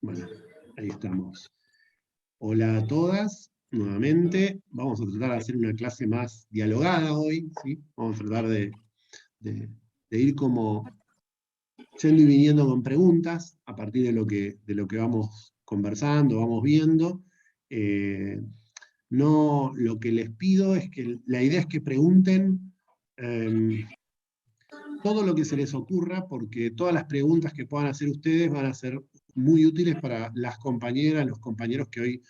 Bueno, ahí estamos. Hola a todas, nuevamente. Vamos a tratar de hacer una clase más dialogada hoy, ¿sí? Vamos a tratar de ir como yendo y viniendo con preguntas a partir de lo que vamos conversando, vamos viendo. No, lo que les pido es que la idea es que pregunten todo lo que se les ocurra, porque todas las preguntas que puedan hacer ustedes van a ser muy útiles para las compañeras, los compañeros que hoy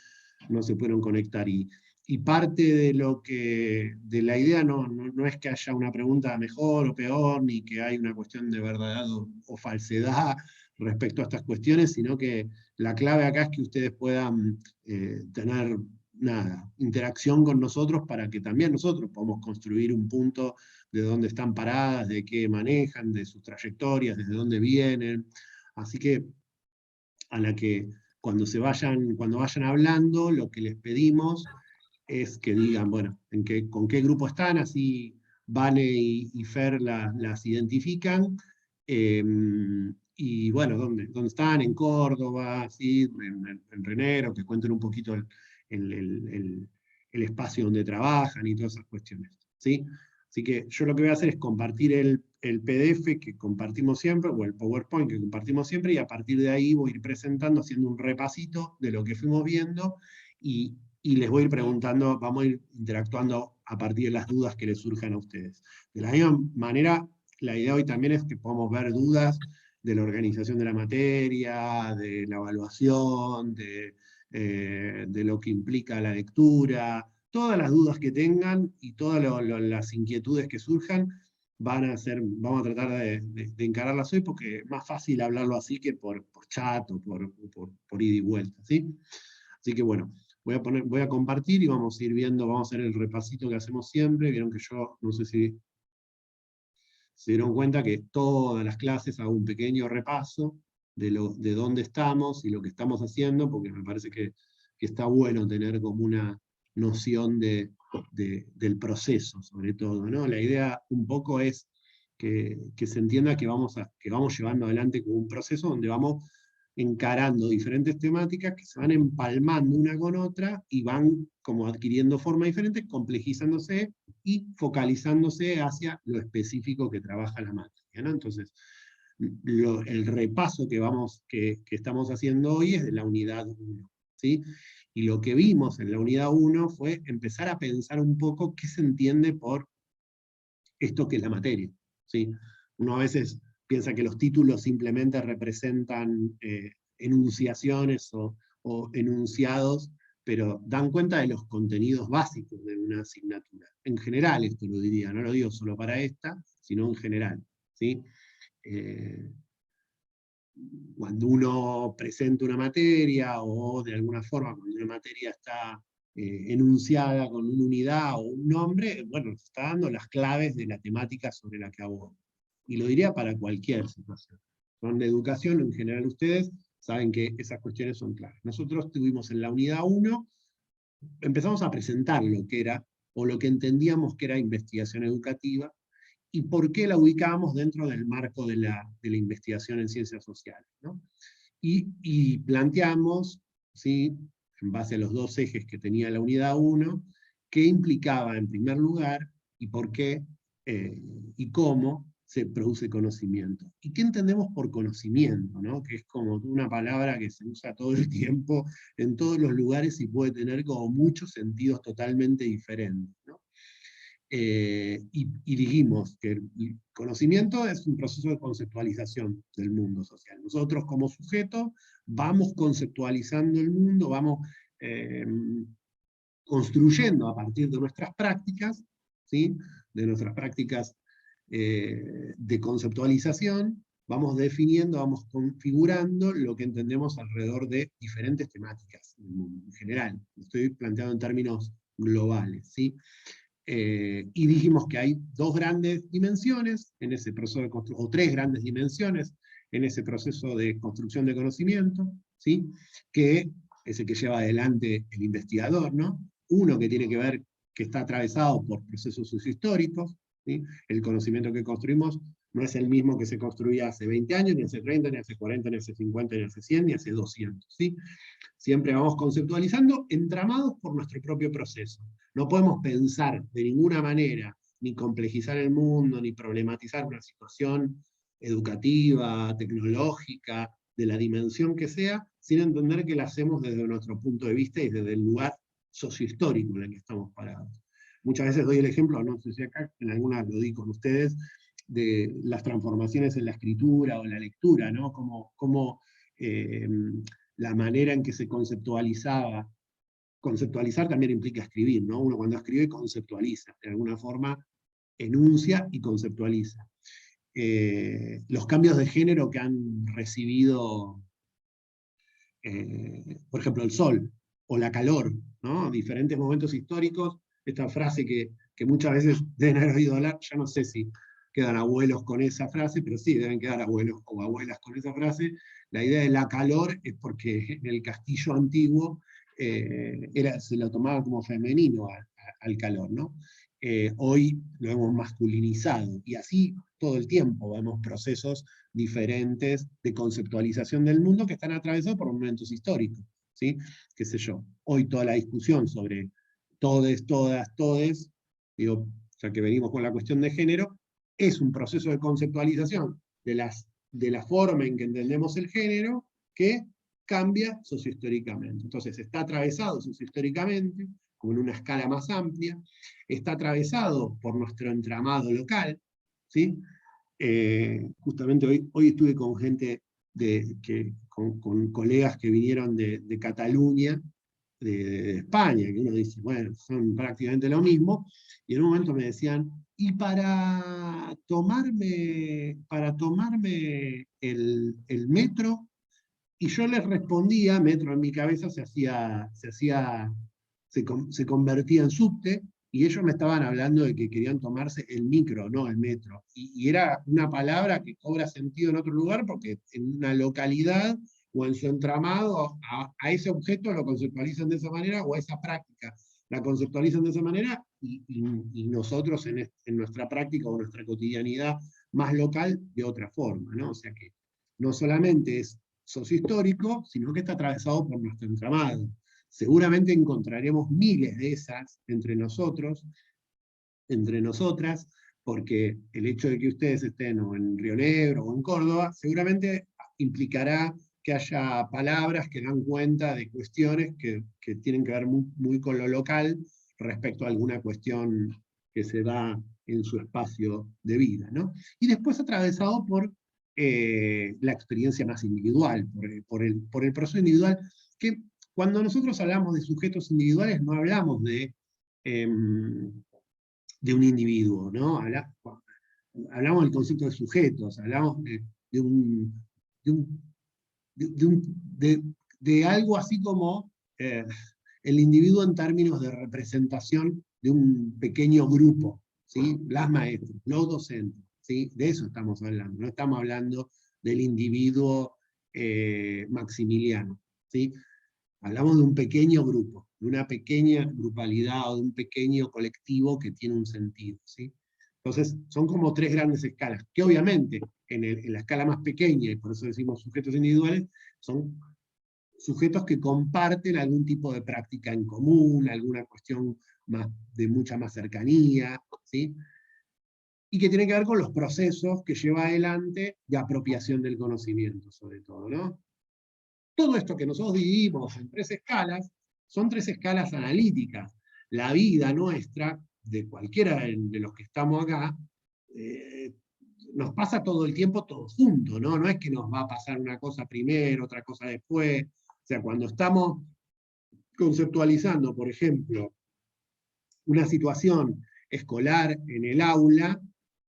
no se pudieron conectar. Y parte de la idea no es que haya una pregunta mejor o peor, ni que hay una cuestión de verdad o falsedad respecto a estas cuestiones, sino que la clave acá es que ustedes puedan tener nada, interacción con nosotros para que también nosotros podamos construir un punto de dónde están paradas, de qué manejan, de sus trayectorias, desde dónde vienen. Así que a la que cuando vayan hablando, lo que les pedimos es que digan, bueno, con qué grupo están, así Vane y Fer las identifican. eh, y bueno, ¿dónde están? En Córdoba, ¿sí? En Renero, que cuenten un poquito el, el- el- el espacio donde trabajan y todas esas cuestiones, ¿sí? Así que yo lo que voy a hacer es compartir el PDF que compartimos siempre, o el PowerPoint que compartimos siempre, y a partir de ahí voy a ir presentando, haciendo un repasito de lo que fuimos viendo, y les voy a ir preguntando, vamos a ir interactuando a partir de las dudas que les surjan a ustedes. De la misma manera, la idea hoy también es que podamos ver dudas de la organización de la materia, de la evaluación, de lo que implica la lectura, todas las dudas que tengan y todas las inquietudes que surjan, vamos a tratar de encararlas hoy, porque es más fácil hablarlo así que por chat o por ida y vuelta, ¿sí? Así que bueno, voy a compartir y vamos a ir viendo, vamos a hacer el repasito que hacemos siempre. Vieron que yo, no sé si se dieron cuenta que todas las clases hago un pequeño repaso de dónde estamos y lo que estamos haciendo, porque me parece que está bueno tener como una noción del proceso, sobre todo, ¿no? La idea un poco es que se entienda que vamos llevando adelante como un proceso donde vamos encarando diferentes temáticas que se van empalmando una con otra y van como adquiriendo forma diferente, complejizándose y focalizándose hacia lo específico que trabaja la materia, ¿no? Entonces, el repaso que estamos haciendo hoy es de la unidad 1, ¿sí? Y lo que vimos en la unidad 1 fue empezar a pensar un poco qué se entiende por esto que es la materia, ¿sí? Uno a veces piensa que los títulos simplemente representan enunciaciones o enunciados, pero dan cuenta de los contenidos básicos de una asignatura. En general, esto lo diría, no lo digo solo para esta, sino en general, ¿sí? Eh, Cuando uno presenta una materia o de alguna forma cuando una materia está enunciada con una unidad o un nombre, bueno, nos está dando las claves de la temática sobre la que aborda. Y lo diría para cualquier situación. Son de educación, en general ustedes saben que esas cuestiones son claras. Nosotros tuvimos en la unidad 1, empezamos a presentar lo que era, o lo que entendíamos que era investigación educativa, y por qué la ubicábamos dentro del marco de la investigación en ciencias sociales, ¿no? Y planteamos, ¿sí? En base a los dos ejes que tenía la unidad 1, qué implicaba en primer lugar y por qué y cómo se produce conocimiento. ¿Y qué entendemos por conocimiento? ¿No? Que es como una palabra que se usa todo el tiempo en todos los lugares y puede tener como muchos sentidos totalmente diferentes, ¿no? Y dijimos que el conocimiento es un proceso de conceptualización del mundo social. Nosotros como sujeto vamos conceptualizando el mundo, vamos eh, construyendo a partir de nuestras prácticas, ¿sí? De nuestras prácticas de conceptualización, vamos definiendo, vamos configurando lo que entendemos alrededor de diferentes temáticas en general. Estoy planteando en términos globales, ¿sí? Y dijimos que hay dos grandes dimensiones en ese proceso de construcción, o tres grandes dimensiones en ese proceso de construcción de conocimiento, ¿sí? Que es el que lleva adelante el investigador, ¿no? Uno que tiene que ver, que está atravesado por procesos sociohistóricos, ¿sí? El conocimiento que construimos no es el mismo que se construía hace 20 años, ni hace 30, ni hace 40, ni hace 50, ni hace 100, ni hace 200. ¿Sí? Siempre vamos conceptualizando, entramados por nuestro propio proceso. No podemos pensar de ninguna manera, ni complejizar el mundo, ni problematizar una situación educativa, tecnológica, de la dimensión que sea, sin entender que la hacemos desde nuestro punto de vista y desde el lugar sociohistórico en el que estamos parados. Muchas veces doy el ejemplo, no sé si acá en algunas lo di con ustedes, de las transformaciones en la escritura o en la lectura, ¿no? Como la manera en que se conceptualizaba. Conceptualizar también implica escribir, ¿no? Uno cuando escribe conceptualiza, de alguna forma enuncia y conceptualiza. Los cambios de género que han recibido, por ejemplo, el sol o la calor, ¿no? Diferentes momentos históricos, esta frase que muchas veces deben haber oído hablar, ya no sé si quedan abuelos con esa frase, pero sí, deben quedar abuelos o abuelas con esa frase. La idea de la calor es porque en el castillo antiguo se lo tomaba como femenino al calor, ¿no? Hoy lo hemos masculinizado, y así todo el tiempo vemos procesos diferentes de conceptualización del mundo que están atravesados por momentos históricos, ¿sí? Qué sé yo, hoy toda la discusión sobre todes, todas, todes, digo, ya que venimos con la cuestión de género, es un proceso de conceptualización de la forma en que entendemos el género que cambia sociohistóricamente. Entonces está atravesado sociohistóricamente, como en una escala más amplia, está atravesado por nuestro entramado local, ¿sí? Justamente hoy estuve con gente, con colegas que vinieron de Cataluña, de España, que uno dice, bueno, son prácticamente lo mismo, y en un momento me decían, y para tomarme el metro, y yo les respondía, metro en mi cabeza se convertía en subte, y ellos me estaban hablando de que querían tomarse el micro, no el metro. Y era una palabra que cobra sentido en otro lugar, porque en una localidad o en su entramado, a ese objeto lo conceptualizan de esa manera, o a esa práctica la conceptualizan de esa manera, y nosotros en nuestra práctica o nuestra cotidianidad más local de otra forma, ¿no? O sea que no solamente es sociohistórico, sino que está atravesado por nuestro entramado. Seguramente encontraremos miles de esas entre nosotros, entre nosotras, porque el hecho de que ustedes estén o en Río Negro o en Córdoba, seguramente implicará que haya palabras que dan cuenta de cuestiones que tienen que ver muy con lo local respecto a alguna cuestión que se da en su espacio de vida, ¿no? Y después atravesado por la experiencia más individual, por el proceso individual, que cuando nosotros hablamos de sujetos individuales no hablamos de un individuo, ¿no? Hablamos del concepto de sujetos, hablamos de un, de, un, de, un, de algo así como el individuo en términos de representación de un pequeño grupo, ¿sí? Las maestras, los docentes, ¿sí? De eso estamos hablando, no estamos hablando del individuo maximiliano, ¿sí? Hablamos de un pequeño grupo, de una pequeña grupalidad o de un pequeño colectivo que tiene un sentido, ¿sí? Entonces, son como tres grandes escalas, que obviamente en la escala más pequeña, y por eso decimos sujetos individuales, son sujetos que comparten algún tipo de práctica en común, alguna cuestión de mucha más cercanía, ¿sí? Y que tiene que ver con los procesos que lleva adelante de apropiación del conocimiento, sobre todo, ¿no? Todo esto que nosotros dividimos en tres escalas, son tres escalas analíticas. La vida nuestra, de cualquiera de los que estamos acá, nos pasa todo el tiempo todos juntos, ¿no? No es que nos va a pasar una cosa primero, otra cosa después. O sea, cuando estamos conceptualizando, por ejemplo, una situación escolar en el aula,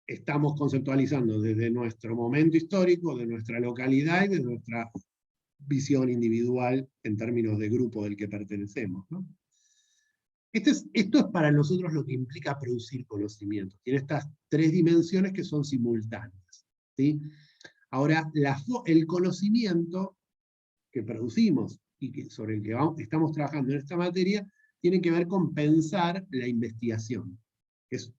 estamos conceptualizando desde nuestro momento histórico, de nuestra localidad y de nuestra visión individual en términos de grupo del que pertenecemos, ¿no? Esto es para nosotros lo que implica producir conocimiento. Tiene estas tres dimensiones que son simultáneas, ¿sí? Ahora, el conocimiento que producimos y sobre el que estamos trabajando en esta materia tiene que ver con pensar la investigación. Es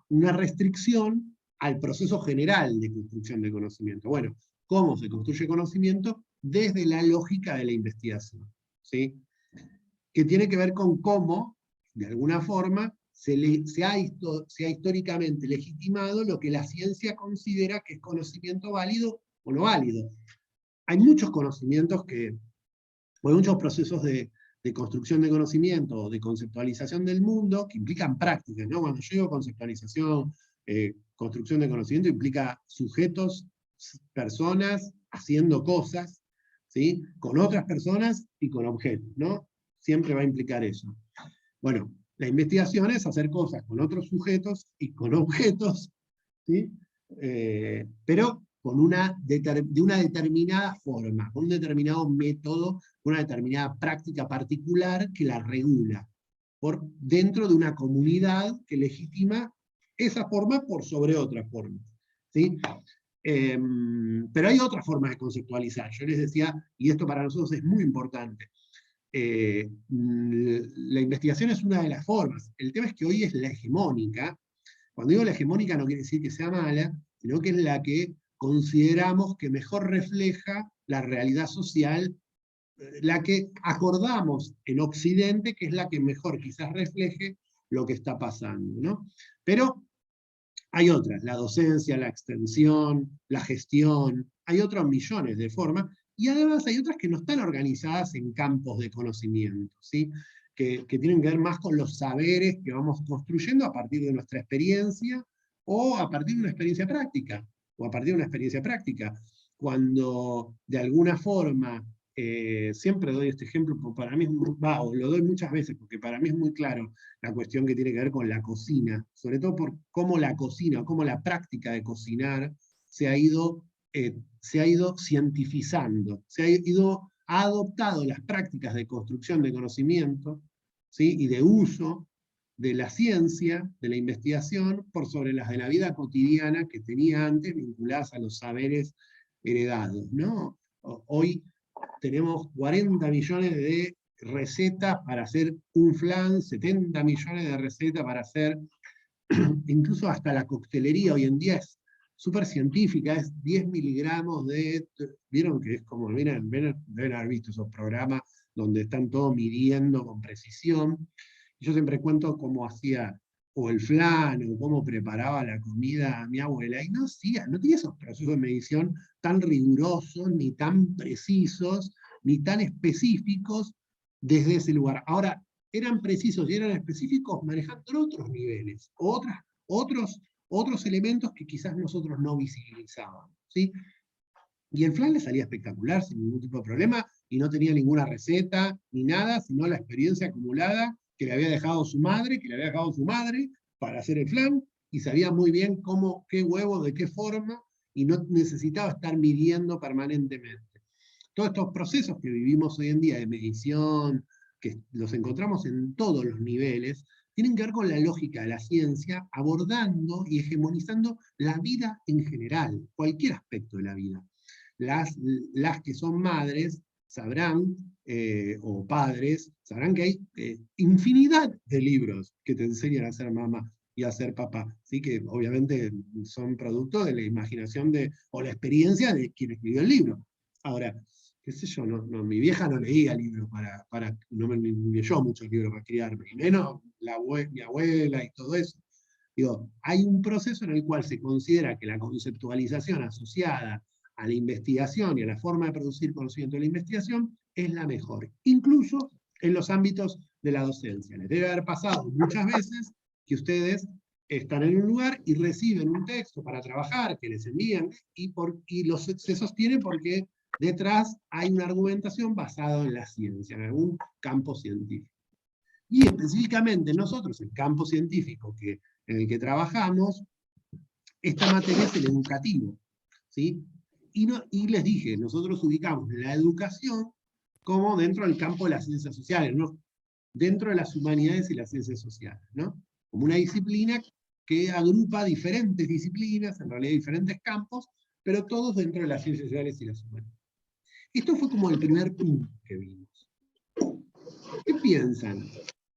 una restricción al proceso general de construcción de conocimiento. Bueno, ¿cómo se construye conocimiento? Desde la lógica de la investigación, ¿sí? Que tiene que ver con cómo, de alguna forma, se ha históricamente legitimado lo que la ciencia considera que es conocimiento válido o no válido. Hay muchos conocimientos hay muchos procesos de construcción de conocimiento, de conceptualización del mundo, que implican prácticas, ¿no? Cuando yo digo conceptualización, construcción de conocimiento, implica sujetos, personas, haciendo cosas, ¿sí? Con otras personas y con objetos, ¿no? Siempre va a implicar eso. Bueno, la investigación es hacer cosas con otros sujetos y con objetos, ¿sí? Pero de una determinada forma, con un determinado método, con una determinada práctica particular que la regula, dentro de una comunidad que legitima esa forma por sobre otra forma, ¿sí? Pero hay otras formas de conceptualizar. Yo les decía, y esto para nosotros es muy importante, la investigación es una de las formas. El tema es que hoy es la hegemónica. Cuando digo la hegemónica no quiere decir que sea mala, sino que es la que consideramos que mejor refleja la realidad social, la que acordamos en Occidente, que es la que mejor quizás refleje lo que está pasando, ¿no? Pero hay otras, la docencia, la extensión, la gestión, hay otros millones de formas, y además hay otras que no están organizadas en campos de conocimiento, ¿sí? Que tienen que ver más con los saberes que vamos construyendo a partir de nuestra experiencia, o a partir de una experiencia práctica, o a partir de una experiencia práctica. Cuando de alguna forma, siempre doy este ejemplo, porque para mí es o lo doy muchas veces, porque para mí es muy claro, la cuestión que tiene que ver con la cocina, sobre todo por cómo la cocina, o cómo la práctica de cocinar se ha ido cientificando, ha adoptado las prácticas de construcción de conocimiento, ¿sí? Y de uso de la ciencia, de la investigación, por sobre las de la vida cotidiana que tenía antes, vinculadas a los saberes heredados, ¿no? Hoy tenemos 40 millones de recetas para hacer un flan, 70 millones de recetas para hacer, incluso hasta la coctelería hoy en día es súper científica, es 10 miligramos vieron que es como, deben haber visto esos programas donde están todos midiendo con precisión. Yo siempre cuento cómo hacía o el flan, o cómo preparaba la comida a mi abuela, y no tenía esos procesos de medición tan rigurosos, ni tan precisos, ni tan específicos desde ese lugar. Ahora, eran precisos y eran específicos manejando otros niveles, otros elementos que quizás nosotros no visibilizábamos, ¿sí? Y el flan le salía espectacular, sin ningún tipo de problema, y no tenía ninguna receta, ni nada, sino la experiencia acumulada que le había dejado su madre, para hacer el flan, y sabía muy bien qué huevo, de qué forma, y no necesitaba estar midiendo permanentemente. Todos estos procesos que vivimos hoy en día de medición, que los encontramos en todos los niveles, tienen que ver con la lógica de la ciencia, abordando y hegemonizando la vida en general, cualquier aspecto de la vida. Las que son madres sabrán, o padres, sabrán que hay infinidad de libros que te enseñan a ser mamá y a ser papá, ¿sí? Que obviamente son producto de la imaginación o la experiencia de quien escribió el libro. Ahora, qué sé yo, mi vieja no leía libros no me leyó muchos libros para criarme, y menos mi abuela y todo eso. Digo, hay un proceso en el cual se considera que la conceptualización asociada a la investigación y a la forma de producir conocimiento de la investigación es la mejor, incluso en los ámbitos de la docencia. Les debe haber pasado muchas veces que ustedes están en un lugar y reciben un texto para trabajar, que les envían, y se sostiene porque detrás hay una argumentación basada en la ciencia, en algún campo científico. Y específicamente nosotros, el campo científico en el que trabajamos, esta materia es el educativo, ¿sí? Y les dije, nosotros ubicamos la educación como dentro del campo de las ciencias sociales, ¿no? Dentro de las humanidades y las ciencias sociales, ¿no? Como una disciplina que agrupa diferentes disciplinas, en realidad diferentes campos, pero todos dentro de las ciencias sociales y las humanidades. Esto fue como el primer punto que vimos. ¿Qué piensan?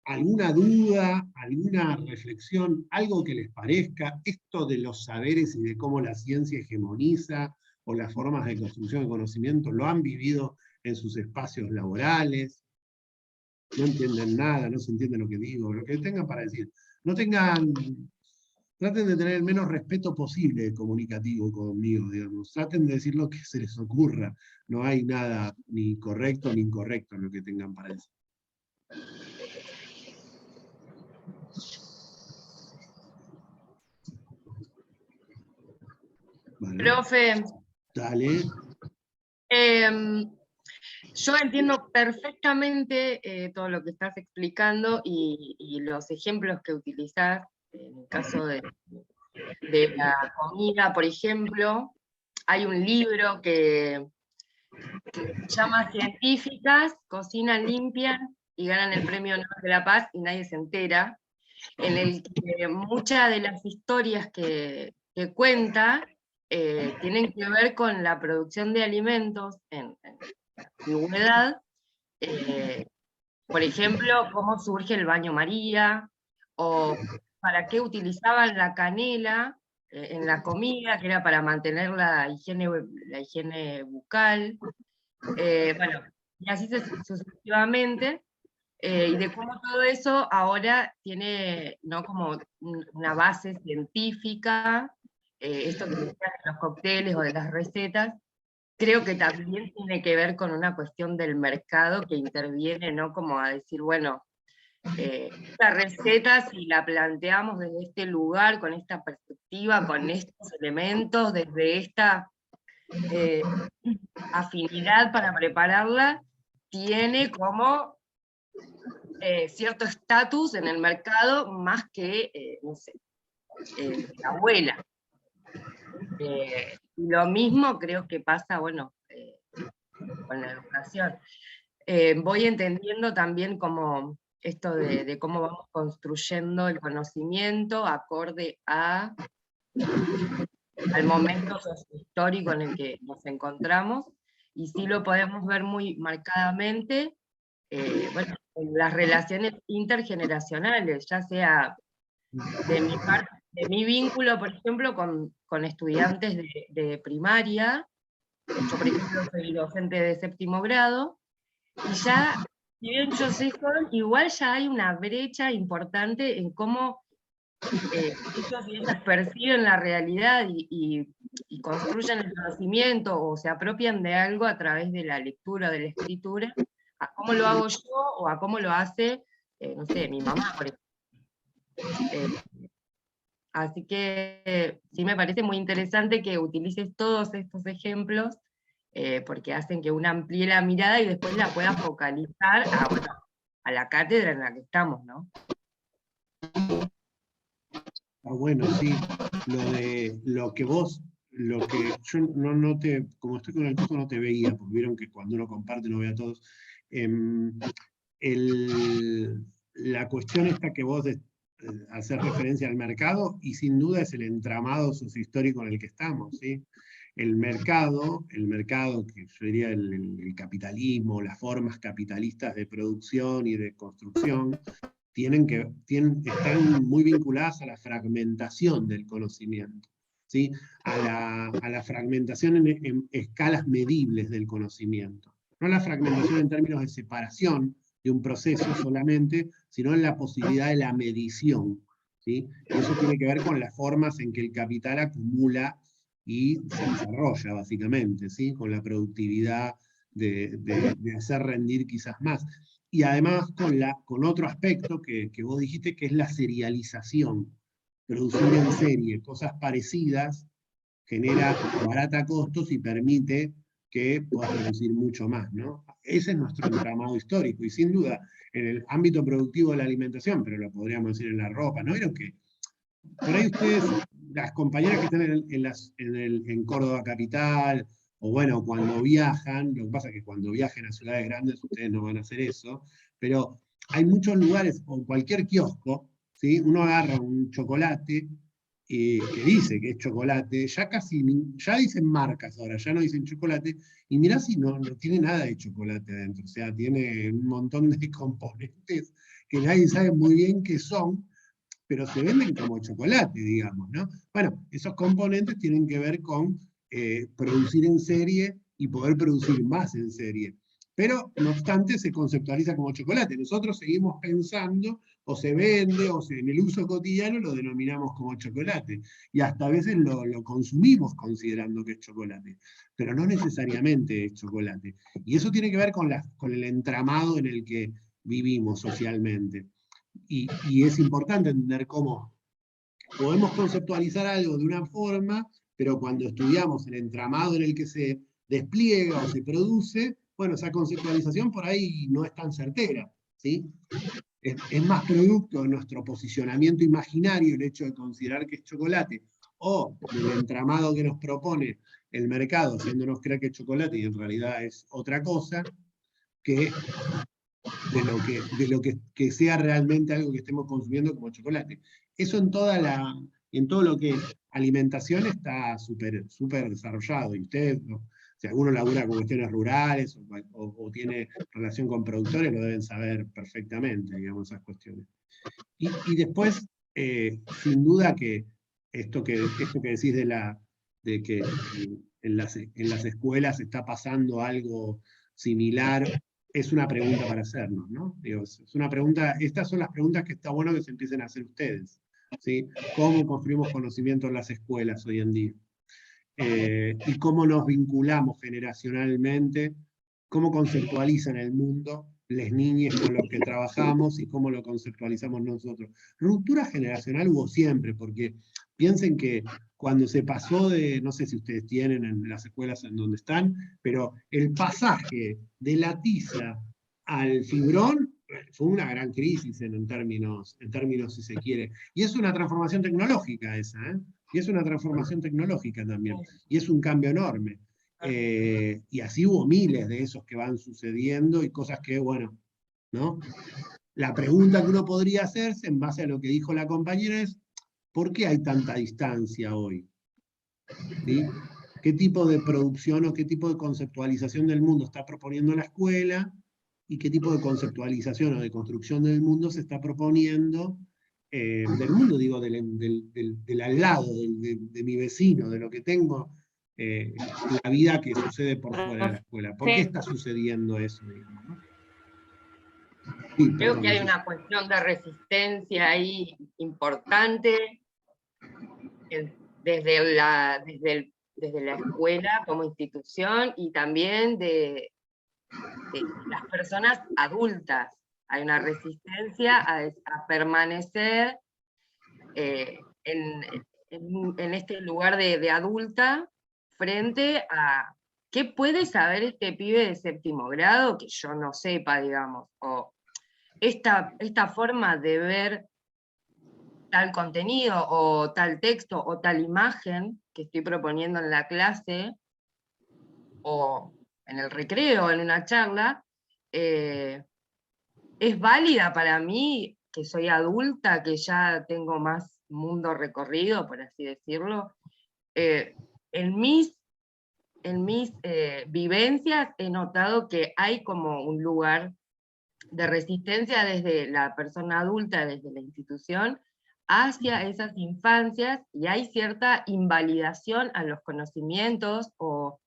¿Alguna duda, alguna reflexión, algo que les parezca? Esto de los saberes y de cómo la ciencia hegemoniza o las formas de construcción de conocimiento, ¿lo han vivido en sus espacios laborales? No entienden nada, no se entiende lo que digo, lo que tengan para decir. No tengan, traten de tener el menos respeto posible comunicativo conmigo, digamos. Traten de decir lo que se les ocurra. No hay nada ni correcto ni incorrecto en lo que tengan para decir. Vale. Profe, Dale. yo entiendo perfectamente todo lo que estás explicando y los ejemplos que utilizás, en el caso de la comida, por ejemplo. Hay un libro que se llama Científicas, Cocinan, Limpian y ganan el Premio Nobel de la Paz y nadie se entera, en el que muchas de las historias que cuenta tienen que ver con la producción de alimentos en la antigüedad. Por ejemplo, cómo surge el baño María, o para qué utilizaban la canela en la comida, que era para mantener la higiene bucal, bueno, y así sucesivamente, y de cómo todo eso ahora tiene, ¿no?, como una base científica, esto que decías de los cócteles o de las recetas. Creo que también tiene que ver con una cuestión del mercado que interviene, ¿no? Como a decir, bueno, esta receta, si la planteamos desde este lugar, con esta perspectiva, con estos elementos, desde esta afinidad para prepararla, tiene como cierto estatus en el mercado más que, no sé, la abuela. Lo mismo creo que pasa, bueno, con la educación. Voy entendiendo también como esto de cómo vamos construyendo el conocimiento acorde al momento histórico en el que nos encontramos, y sí lo podemos ver muy marcadamente, bueno, en las relaciones intergeneracionales, ya sea de mi parte, de mi vínculo, por ejemplo, con estudiantes de primaria. Yo, por ejemplo, soy docente de 7º grado, y ya, si bien yo soy joven, igual ya hay una brecha importante en cómo ellos y ellas perciben la realidad y construyen el conocimiento o se apropian de algo a través de la lectura o de la escritura, a cómo lo hago yo o a cómo lo hace, no sé, mi mamá, por ejemplo. Así que sí me parece muy interesante que utilices todos estos ejemplos, porque hacen que uno amplíe la mirada y después la pueda focalizar a la cátedra en la que estamos, ¿no? Bueno, sí, lo que yo no te, como estoy con el costo no te veía, porque vieron que cuando uno comparte no ve a todos. La cuestión esta que vos hacer referencia al mercado, y sin duda es el entramado sociohistórico en el que estamos, ¿sí? El mercado, que yo diría el capitalismo, las formas capitalistas de producción y de construcción, están muy vinculadas a la fragmentación del conocimiento, ¿sí? A la fragmentación en escalas medibles del conocimiento. No la fragmentación en términos de separación de un proceso solamente, sino en la posibilidad de la medición, ¿sí? Y eso tiene que ver con las formas en que el capital acumula y se desarrolla, básicamente, ¿sí? Con la productividad de hacer rendir quizás más. Y además con otro aspecto que vos dijiste, que es la serialización. Producir en serie cosas parecidas genera barata costos y permite que puedas producir mucho más, ¿no? Ese es nuestro entramado histórico, y sin duda, en el ámbito productivo de la alimentación, pero lo podríamos decir en la ropa, ¿no? Vieron que por ahí ustedes, las compañeras que están en Córdoba Capital, o bueno, cuando viajan, lo que pasa es que cuando viajen a ciudades grandes ustedes no van a hacer eso, pero hay muchos lugares, o en cualquier kiosco, ¿sí? Uno agarra un chocolate que dice que es chocolate, ya dicen marcas ahora, ya no dicen chocolate, y mirá si no tiene nada de chocolate adentro, o sea, tiene un montón de componentes que nadie sabe muy bien qué son, pero se venden como chocolate, digamos, ¿no? Bueno, esos componentes tienen que ver con producir en serie y poder producir más en serie. Pero, no obstante, se conceptualiza como chocolate. Nosotros seguimos pensando, o se vende, en el uso cotidiano lo denominamos como chocolate. Y hasta a veces lo consumimos considerando que es chocolate. Pero no necesariamente es chocolate. Y eso tiene que ver con el entramado en el que vivimos socialmente. Y es importante entender cómo podemos conceptualizar algo de una forma, pero cuando estudiamos el entramado en el que se despliega o se produce, bueno, esa conceptualización por ahí no es tan certera, ¿sí? Es más producto de nuestro posicionamiento imaginario el hecho de considerar que es chocolate, o del entramado que nos propone el mercado, haciéndonos creer que es chocolate y en realidad es otra cosa, que de lo que sea realmente algo que estemos consumiendo como chocolate. Eso en todo lo que es alimentación está súper desarrollado. Y ustedes, si alguno labura con cuestiones rurales o tiene relación con productores, lo deben saber perfectamente, digamos, esas cuestiones. Y después, sin duda que esto que decís de que en las escuelas está pasando algo similar, es una pregunta para hacernos, ¿no? Digo, es una pregunta, estas son las preguntas que está bueno que se empiecen a hacer ustedes, ¿sí? ¿Cómo construimos conocimiento en las escuelas hoy en día? Y cómo nos vinculamos generacionalmente, cómo conceptualizan el mundo las niñas con los que trabajamos y cómo lo conceptualizamos nosotros. Ruptura generacional hubo siempre, porque piensen que cuando se pasó no sé si ustedes tienen en las escuelas en donde están, pero el pasaje de la tiza al fibrón fue una gran crisis en términos, si se quiere. Y es una transformación tecnológica esa, ¿eh? Y es una transformación tecnológica también. Y es un cambio enorme. Y así hubo miles de esos que van sucediendo y cosas que, bueno, ¿no? La pregunta que uno podría hacerse en base a lo que dijo la compañera es, ¿por qué hay tanta distancia hoy? ¿Sí? ¿Qué tipo de producción o qué tipo de conceptualización del mundo está proponiendo la escuela? ¿Y qué tipo de conceptualización o de construcción del mundo se está proponiendo? Del mundo, digo, del al lado, de mi vecino, de lo que tengo, la vida que sucede por fuera de la escuela. ¿Por qué está sucediendo eso, digamos, ¿no? Sí, Creo perdón, que no hay sé. una cuestión de resistencia ahí importante desde la escuela como institución y también de las personas adultas. Hay una resistencia a permanecer en este lugar de adulta frente a qué puede saber este pibe de séptimo grado que yo no sepa, digamos, o esta forma de ver tal contenido o tal texto o tal imagen que estoy proponiendo en la clase o en el recreo, en una charla, es válida para mí, que soy adulta, que ya tengo más mundo recorrido, por así decirlo. En mis vivencias he notado que hay como un lugar de resistencia desde la persona adulta, desde la institución, hacia esas infancias, y hay cierta invalidación a los conocimientos o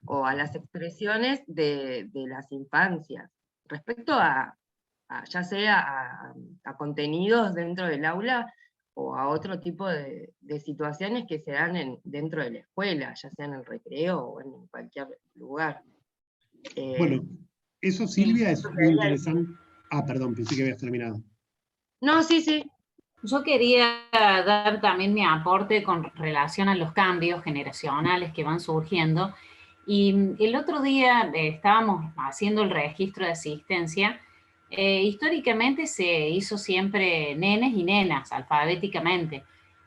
a las expresiones de las infancias. Respecto ya sea a contenidos dentro del aula o a otro tipo de situaciones que se dan dentro de la escuela, ya sea en el recreo o en cualquier lugar. Bueno, eso, Sí, Silvia, es muy interesante. Ah, perdón, pensé que habías terminado. no, sí, sí. Yo quería dar también mi aporte con relación a los cambios generacionales que van surgiendo. Y el otro día estábamos haciendo el registro de asistencia. Históricamente se hizo siempre nenes y nenas, alfabéticamente.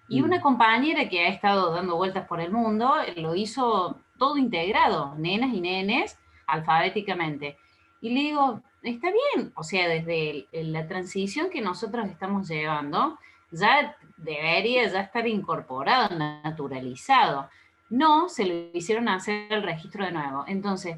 Y una compañera que ha estado dando vueltas por el mundo lo hizo todo integrado, nenas y nenes, alfabéticamente. Y le digo, está bien, o sea, desde la transición que nosotros estamos llevando, ya debería ya estar incorporado, naturalizado. No, se lo hicieron hacer el registro de nuevo. Entonces,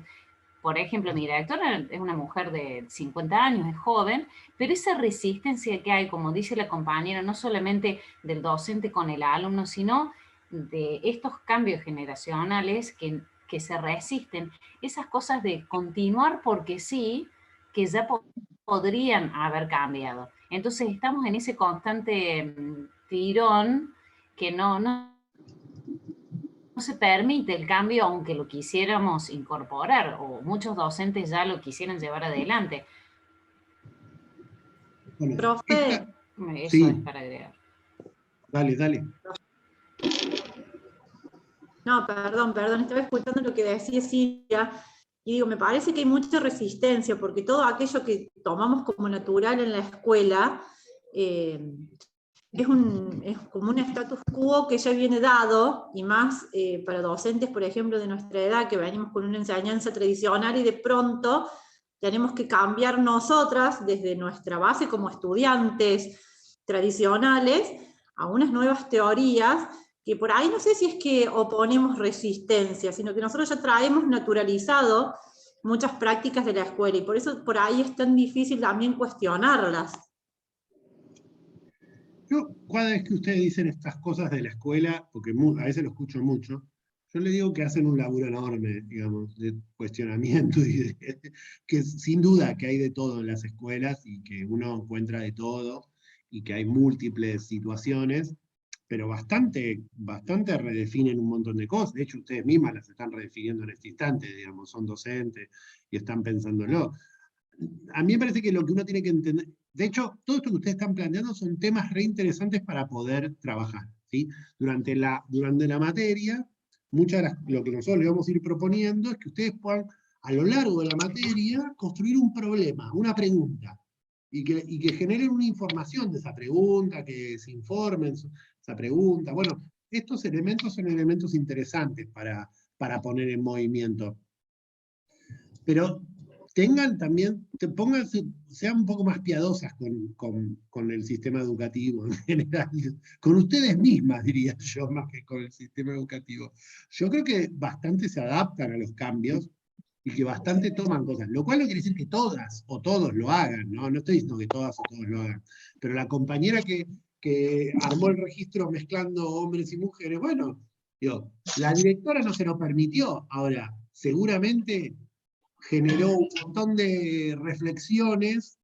por ejemplo, mi directora es una mujer de 50 años, es joven, pero esa resistencia que hay, como dice la compañera, no solamente del docente con el alumno, sino de estos cambios generacionales que se resisten, esas cosas de continuar porque sí, que ya podrían haber cambiado. Entonces estamos en ese constante tirón que no se permite el cambio aunque lo quisiéramos incorporar, o muchos docentes ya lo quisieran llevar adelante. Bueno, Profe. Eso sí. es para agregar. Dale. No, perdón, estaba escuchando lo que decía Silvia, y digo, me parece que hay mucha resistencia, porque todo aquello que tomamos como natural en la escuela, es como un status quo que ya viene dado, y más para docentes, por ejemplo, de nuestra edad, que venimos con una enseñanza tradicional y de pronto tenemos que cambiar nosotras, desde nuestra base como estudiantes tradicionales, a unas nuevas teorías, que por ahí no sé si es que oponemos resistencia, sino que nosotros ya traemos naturalizado muchas prácticas de la escuela, y por eso por ahí es tan difícil también cuestionarlas. Yo, cada vez que ustedes dicen estas cosas de la escuela, porque a veces lo escucho mucho, yo le digo que hacen un laburo enorme, digamos, de cuestionamiento, y que sin duda que hay de todo en las escuelas, y que uno encuentra de todo, y que hay múltiples situaciones, pero bastante redefinen un montón de cosas. De hecho, ustedes mismas las están redefiniendo en este instante, digamos, son docentes y están pensándolo. A mí me parece que lo que uno tiene que entender, de hecho, todo esto que ustedes están planteando son temas re interesantes para poder trabajar, ¿sí? Durante la materia, lo que nosotros les vamos a ir proponiendo es que ustedes puedan, a lo largo de la materia, construir un problema, una pregunta, y que generen una información de esa pregunta, que se informen esa pregunta. Bueno, estos elementos son elementos interesantes para poner en movimiento. Pero tengan también, pónganse, sean un poco más piadosas con el sistema educativo en general, con ustedes mismas, diría yo, más que con el sistema educativo. Yo creo que bastante se adaptan a los cambios y que bastante toman cosas, lo cual no quiere decir que todas o todos lo hagan, ¿no? No estoy diciendo que todas o todos lo hagan, pero la compañera que armó el registro mezclando hombres y mujeres, bueno, digo, la directora no se lo permitió, ahora, seguramente generó un montón de reflexiones,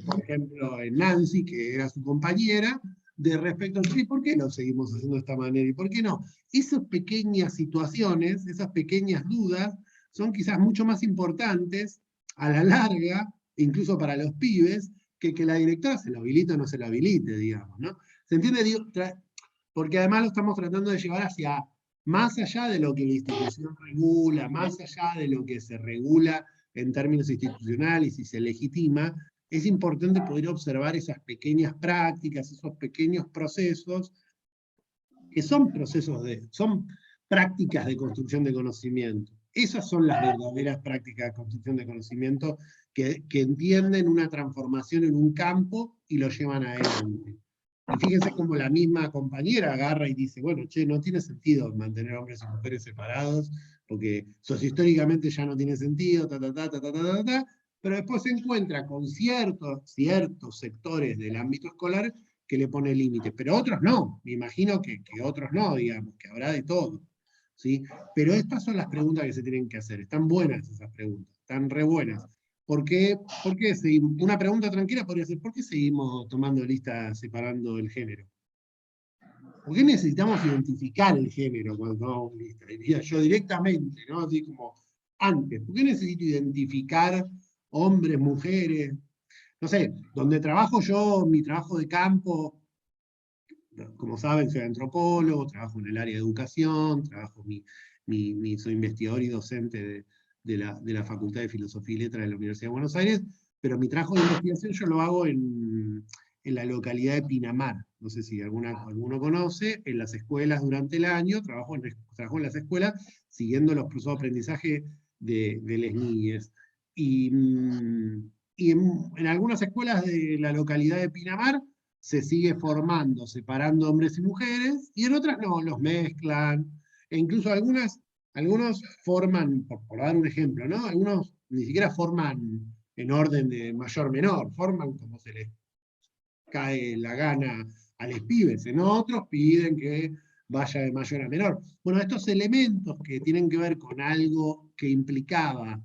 por ejemplo, en Nancy, que era su compañera, de respecto a por qué lo seguimos haciendo de esta manera y por qué no. Esas pequeñas situaciones, esas pequeñas dudas, son quizás mucho más importantes a la larga, incluso para los pibes, que la directora se lo habilite o no se lo habilite, digamos, ¿no? ¿Se entiende? Digo, porque además lo estamos tratando de llevar hacia más allá de lo que la institución regula, más allá de lo que se regula en términos institucionales y se legitima, es importante poder observar esas pequeñas prácticas, esos pequeños procesos, que son son prácticas de construcción de conocimiento. Esas son las verdaderas prácticas de construcción de conocimiento que entienden una transformación en un campo y lo llevan adelante. Y fíjense cómo la misma compañera agarra y dice, bueno, che, no tiene sentido mantener hombres y mujeres separados, porque sociohistóricamente ya no tiene sentido, pero después se encuentra con ciertos sectores del ámbito escolar que le pone límites, pero otros no, me imagino que otros no, digamos, que habrá de todo, ¿sí? Pero estas son las preguntas que se tienen que hacer, están buenas esas preguntas, están re buenas. ¿Por qué seguimos? Una pregunta tranquila podría ser, ¿por qué seguimos tomando listas separando el género? ¿Por qué necesitamos identificar el género cuando tomamos lista? Diría yo directamente, ¿no? Así como antes. ¿Por qué necesito identificar hombres, mujeres? No sé, donde trabajo yo, mi trabajo de campo, como saben, soy antropólogo, trabajo en el área de educación, soy investigador y docente de la Facultad de Filosofía y Letras de la Universidad de Buenos Aires, pero mi trabajo de investigación yo lo hago en la localidad de Pinamar. No sé si alguno conoce, en las escuelas durante el año, trabajo en las escuelas siguiendo los procesos de aprendizaje de las niñas. Y en algunas escuelas de la localidad de Pinamar se sigue formando, separando hombres y mujeres, y en otras no, los mezclan, e incluso algunos forman, por dar un ejemplo, ¿no? Algunos ni siquiera forman en orden de mayor-menor, forman como se les cae la gana a los pibes, en otros piden que vaya de mayor a menor. Bueno, estos elementos que tienen que ver con algo que implicaba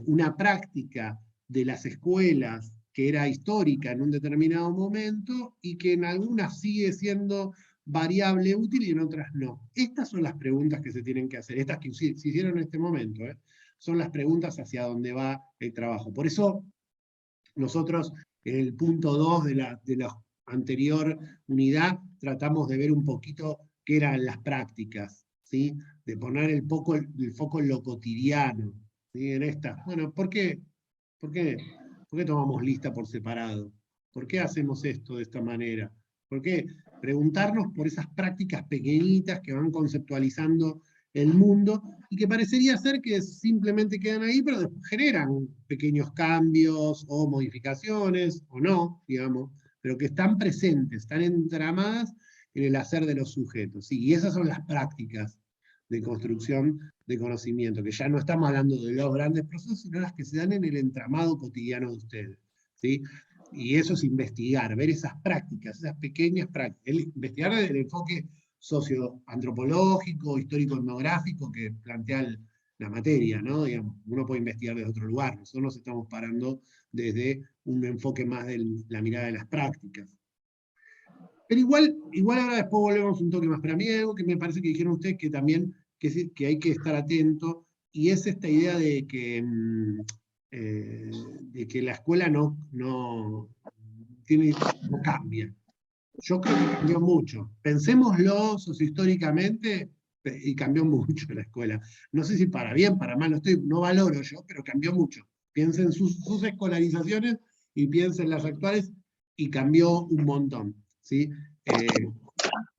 una práctica de las escuelas que era histórica en un determinado momento y que en algunas sigue siendo variable útil y en otras no. Estas son las preguntas que se tienen que hacer, estas que se hicieron en este momento, son las preguntas hacia dónde va el trabajo. Por eso nosotros en el punto 2 de la anterior unidad tratamos de ver un poquito qué eran las prácticas, ¿sí? De poner el foco en lo cotidiano, ¿sí? En esta. Bueno, ¿por qué tomamos lista por separado? ¿Por qué hacemos esto de esta manera? ¿Por qué? Preguntarnos por esas prácticas pequeñitas que van conceptualizando el mundo y que parecería ser que simplemente quedan ahí, pero después generan pequeños cambios o modificaciones, o no, digamos, pero que están presentes, están entramadas en el hacer de los sujetos. ¿Sí? Y esas son las prácticas de construcción de conocimiento, que ya no estamos hablando de los grandes procesos, sino las que se dan en el entramado cotidiano de ustedes. ¿Sí? Y eso es investigar, ver esas prácticas, esas pequeñas prácticas, investigar desde el enfoque socioantropológico, histórico-etnográfico que plantea la materia, ¿no? Digamos, uno puede investigar desde otro lugar, nosotros nos estamos parando desde un enfoque más de la mirada de las prácticas. Pero igual ahora después volvemos un toque más. Para mí hay algo que me parece que dijeron ustedes que también que hay que estar atento, y es esta idea de que la escuela no cambia. Yo creo que cambió mucho. Pensémoslo sociohistóricamente, y cambió mucho la escuela. No sé si para bien, para mal, no valoro yo, pero cambió mucho. Piensen sus escolarizaciones y piensen las actuales, y cambió un montón. ¿Sí?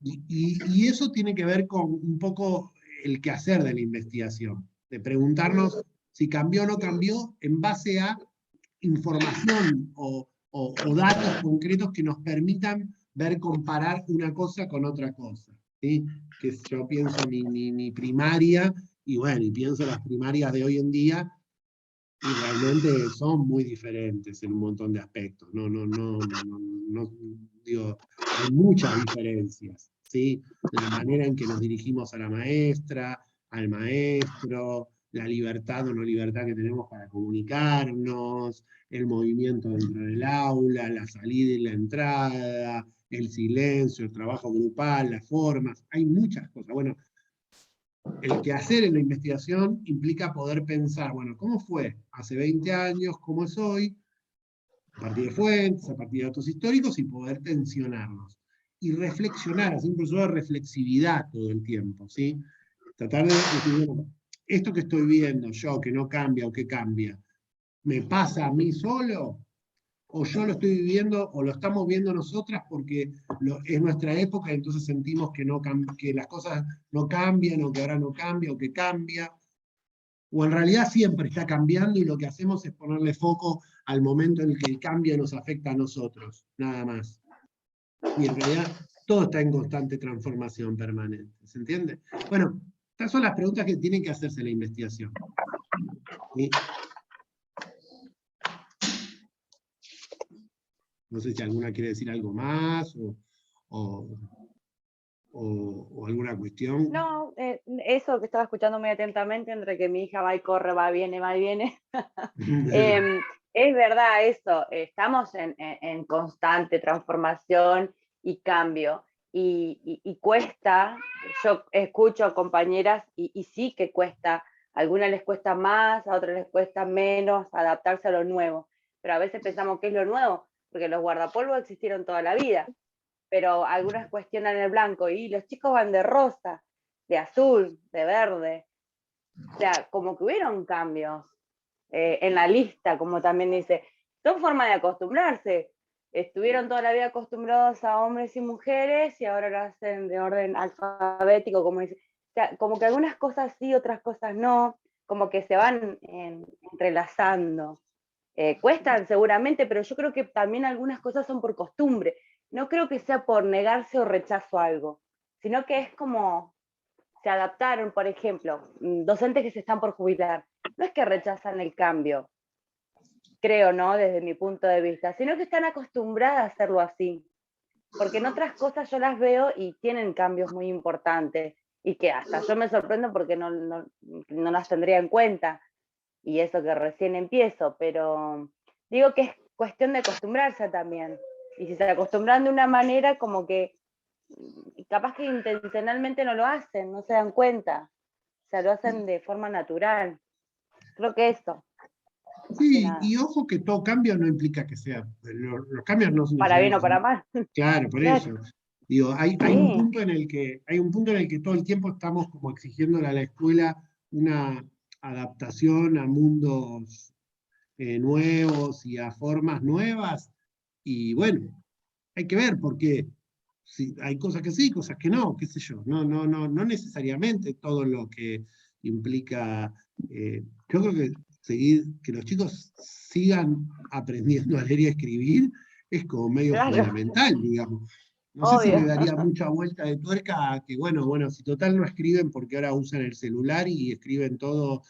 Y eso tiene que ver con un poco el quehacer de la investigación, de preguntarnos si cambió o no cambió en base a información o datos concretos que nos permitan comparar una cosa con otra cosa. ¿Sí? Que yo pienso mi primaria, y bueno, y pienso las primarias de hoy en día, y realmente son muy diferentes en un montón de aspectos. Digo, hay muchas diferencias, ¿sí? La manera en que nos dirigimos a la maestra, al maestro, la libertad o no libertad que tenemos para comunicarnos, el movimiento dentro del aula, la salida y la entrada, el silencio, el trabajo grupal, las formas, hay muchas cosas. Bueno, el quehacer en la investigación implica poder pensar, bueno, ¿cómo fue hace 20 años? ¿Cómo es hoy? A partir de fuentes, a partir de datos históricos, y poder tensionarlos. Y reflexionar, hacer un proceso de reflexividad todo el tiempo, ¿sí? Tratar de decir, bueno, esto que estoy viendo yo, que no cambia o que cambia, ¿me pasa a mí solo? ¿O yo lo estoy viviendo, o lo estamos viendo nosotras porque es nuestra época y entonces sentimos que las cosas no cambian, o que ahora no cambia, o que cambia? O en realidad siempre está cambiando y lo que hacemos es ponerle foco al momento en el que el cambio nos afecta a nosotros, nada más. Y en realidad todo está en constante transformación permanente, ¿se entiende? Bueno, estas son las preguntas que tienen que hacerse en la investigación. ¿Sí? No sé si alguna quiere decir algo más o alguna cuestión. No, eso que estaba escuchando muy atentamente, entre que mi hija va y corre, va y viene. Es verdad eso, estamos en constante transformación y cambio, y cuesta. Yo escucho a compañeras y sí que cuesta, a algunas les cuesta más, a otras les cuesta menos adaptarse a lo nuevo, pero a veces pensamos que es lo nuevo, porque los guardapolvos existieron toda la vida, pero algunas cuestionan el blanco, y los chicos van de rosa, de azul, de verde. O sea, como que hubieron cambios en la lista, como también dice. Son formas de acostumbrarse. Estuvieron toda la vida acostumbrados a hombres y mujeres y ahora lo hacen de orden alfabético, como dice. O sea, como que algunas cosas sí, otras cosas no, como que se van entrelazando. Cuestan seguramente, pero yo creo que también algunas cosas son por costumbre. No creo que sea por negarse o rechazo a algo, sino que es como se adaptaron, por ejemplo, docentes que se están por jubilar. No es que rechazan el cambio, creo, ¿no? Desde mi punto de vista, sino que están acostumbradas a hacerlo así. Porque en otras cosas yo las veo y tienen cambios muy importantes y que hasta yo me sorprendo porque no las tendría en cuenta. Y eso que recién empiezo, pero digo que es cuestión de acostumbrarse también. Y si se acostumbran de una manera, como que capaz que intencionalmente no lo hacen, no se dan cuenta. O sea, lo hacen de forma natural. Creo que eso. Sí, y ojo que todo cambio no implica que sea, los cambios no Para bien necesariamente o para son, mal. claro, por Claro. eso. Digo, hay un Sí, punto en el que, hay un punto en el que todo el tiempo estamos como exigiéndole a la escuela una adaptación a mundos nuevos y a formas nuevas, y bueno, hay que ver porque sí, hay cosas que sí, cosas que no, qué sé yo, no necesariamente todo lo que implica, yo creo que que los chicos sigan aprendiendo a leer y a escribir es como medio claro, fundamental, digamos. No sé si le obvio. daría mucha vuelta de tuerca a que, bueno, si total no escriben porque ahora usan el celular y escriben todo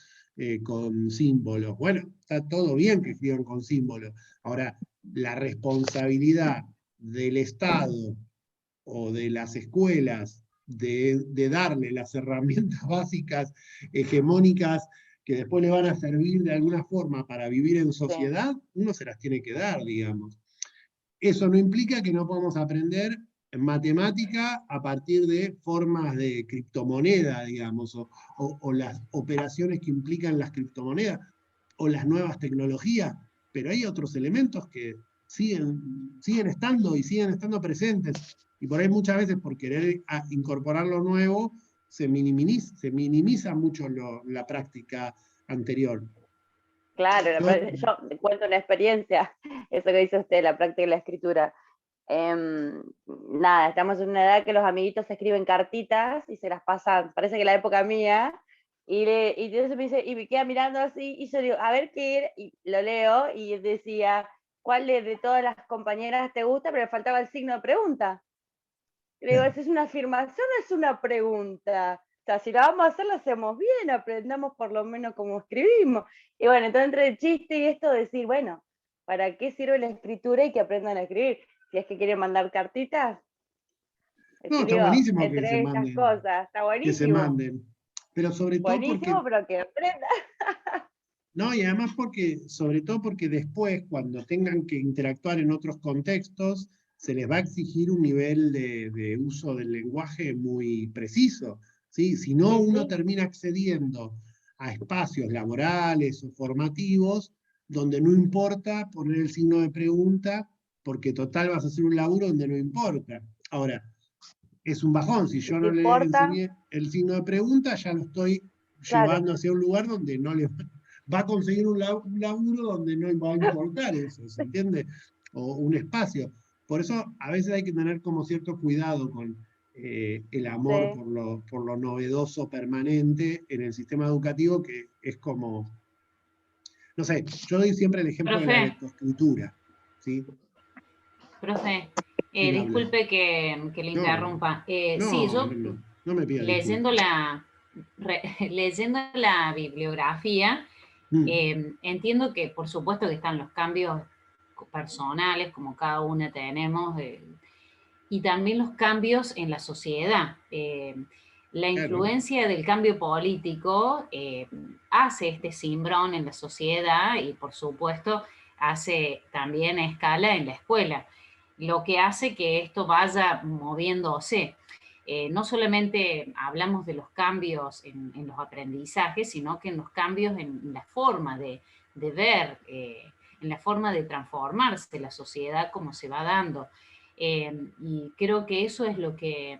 con símbolos. Bueno, está todo bien que escriban con símbolos. Ahora, la responsabilidad del Estado o de las escuelas de darle las herramientas básicas hegemónicas que después le van a servir de alguna forma para vivir en Sí, sociedad, uno se las tiene que dar, digamos. Eso no implica que no podamos aprender en matemática a partir de formas de criptomoneda, digamos, o las operaciones que implican las criptomonedas, o las nuevas tecnologías, pero hay otros elementos que siguen estando y siguen estando presentes. Y por ahí muchas veces por querer incorporar lo nuevo, se minimiza mucho la práctica anterior. claro. Yo, Yo te cuento una experiencia, eso que dice usted, la práctica de la escritura. Nada, estamos en una edad que los amiguitos se escriben cartitas y se las pasan, parece que la época mía, y entonces me dice, y me queda mirando así, y yo digo, a ver qué era, y lo leo, y decía, ¿cuál de todas las compañeras te gusta? Pero le faltaba el signo de pregunta. Y le digo, ¿esa es una afirmación o es una pregunta? O sea, si la vamos a hacer, la hacemos bien, aprendamos por lo menos cómo escribimos. Y bueno, entonces entre el chiste y esto, decir, bueno, ¿para qué sirve la escritura y que aprendan a escribir? Si es que quieren mandar cartitas, no, está escribo buenísimo entre estas cosas, está que se buenísimo. manden, pero sobre todo porque Buenísimo, pero que aprendan. no, y además porque, sobre todo porque después, cuando tengan que interactuar en otros contextos, se les va a exigir un nivel de uso del lenguaje muy preciso, ¿sí? Si no, Y uno sí, termina accediendo a espacios laborales o formativos donde no importa poner el signo de pregunta, porque total vas a hacer un laburo donde no importa. Ahora, es un bajón, si y yo si no le importa, enseñé el signo de pregunta, ya lo estoy claro, llevando hacia un lugar donde no le va a conseguir un laburo donde no va a importar eso, ¿se entiende? O un espacio. Por eso a veces hay que tener como cierto cuidado con el amor sí. por lo novedoso permanente en el sistema educativo, que es como, no sé, yo doy siempre el ejemplo de la Profe, lectoescritura, ¿sí? profe, ¿Quién habla? disculpe que le No, interrumpa. Sí, no, yo no, no, no me pida leyendo disculpas. leyendo la bibliografía, Mm, entiendo que por supuesto que están los cambios personales, como cada una tenemos, y también los cambios en la sociedad. La claro. influencia del cambio político hace este cimbrón en la sociedad y por supuesto hace también escala en la escuela, lo que hace que esto vaya moviéndose. No solamente hablamos de los cambios en los aprendizajes, sino que en los cambios en la forma de ver, en la forma de transformarse la sociedad como se va dando. Y creo que eso es lo que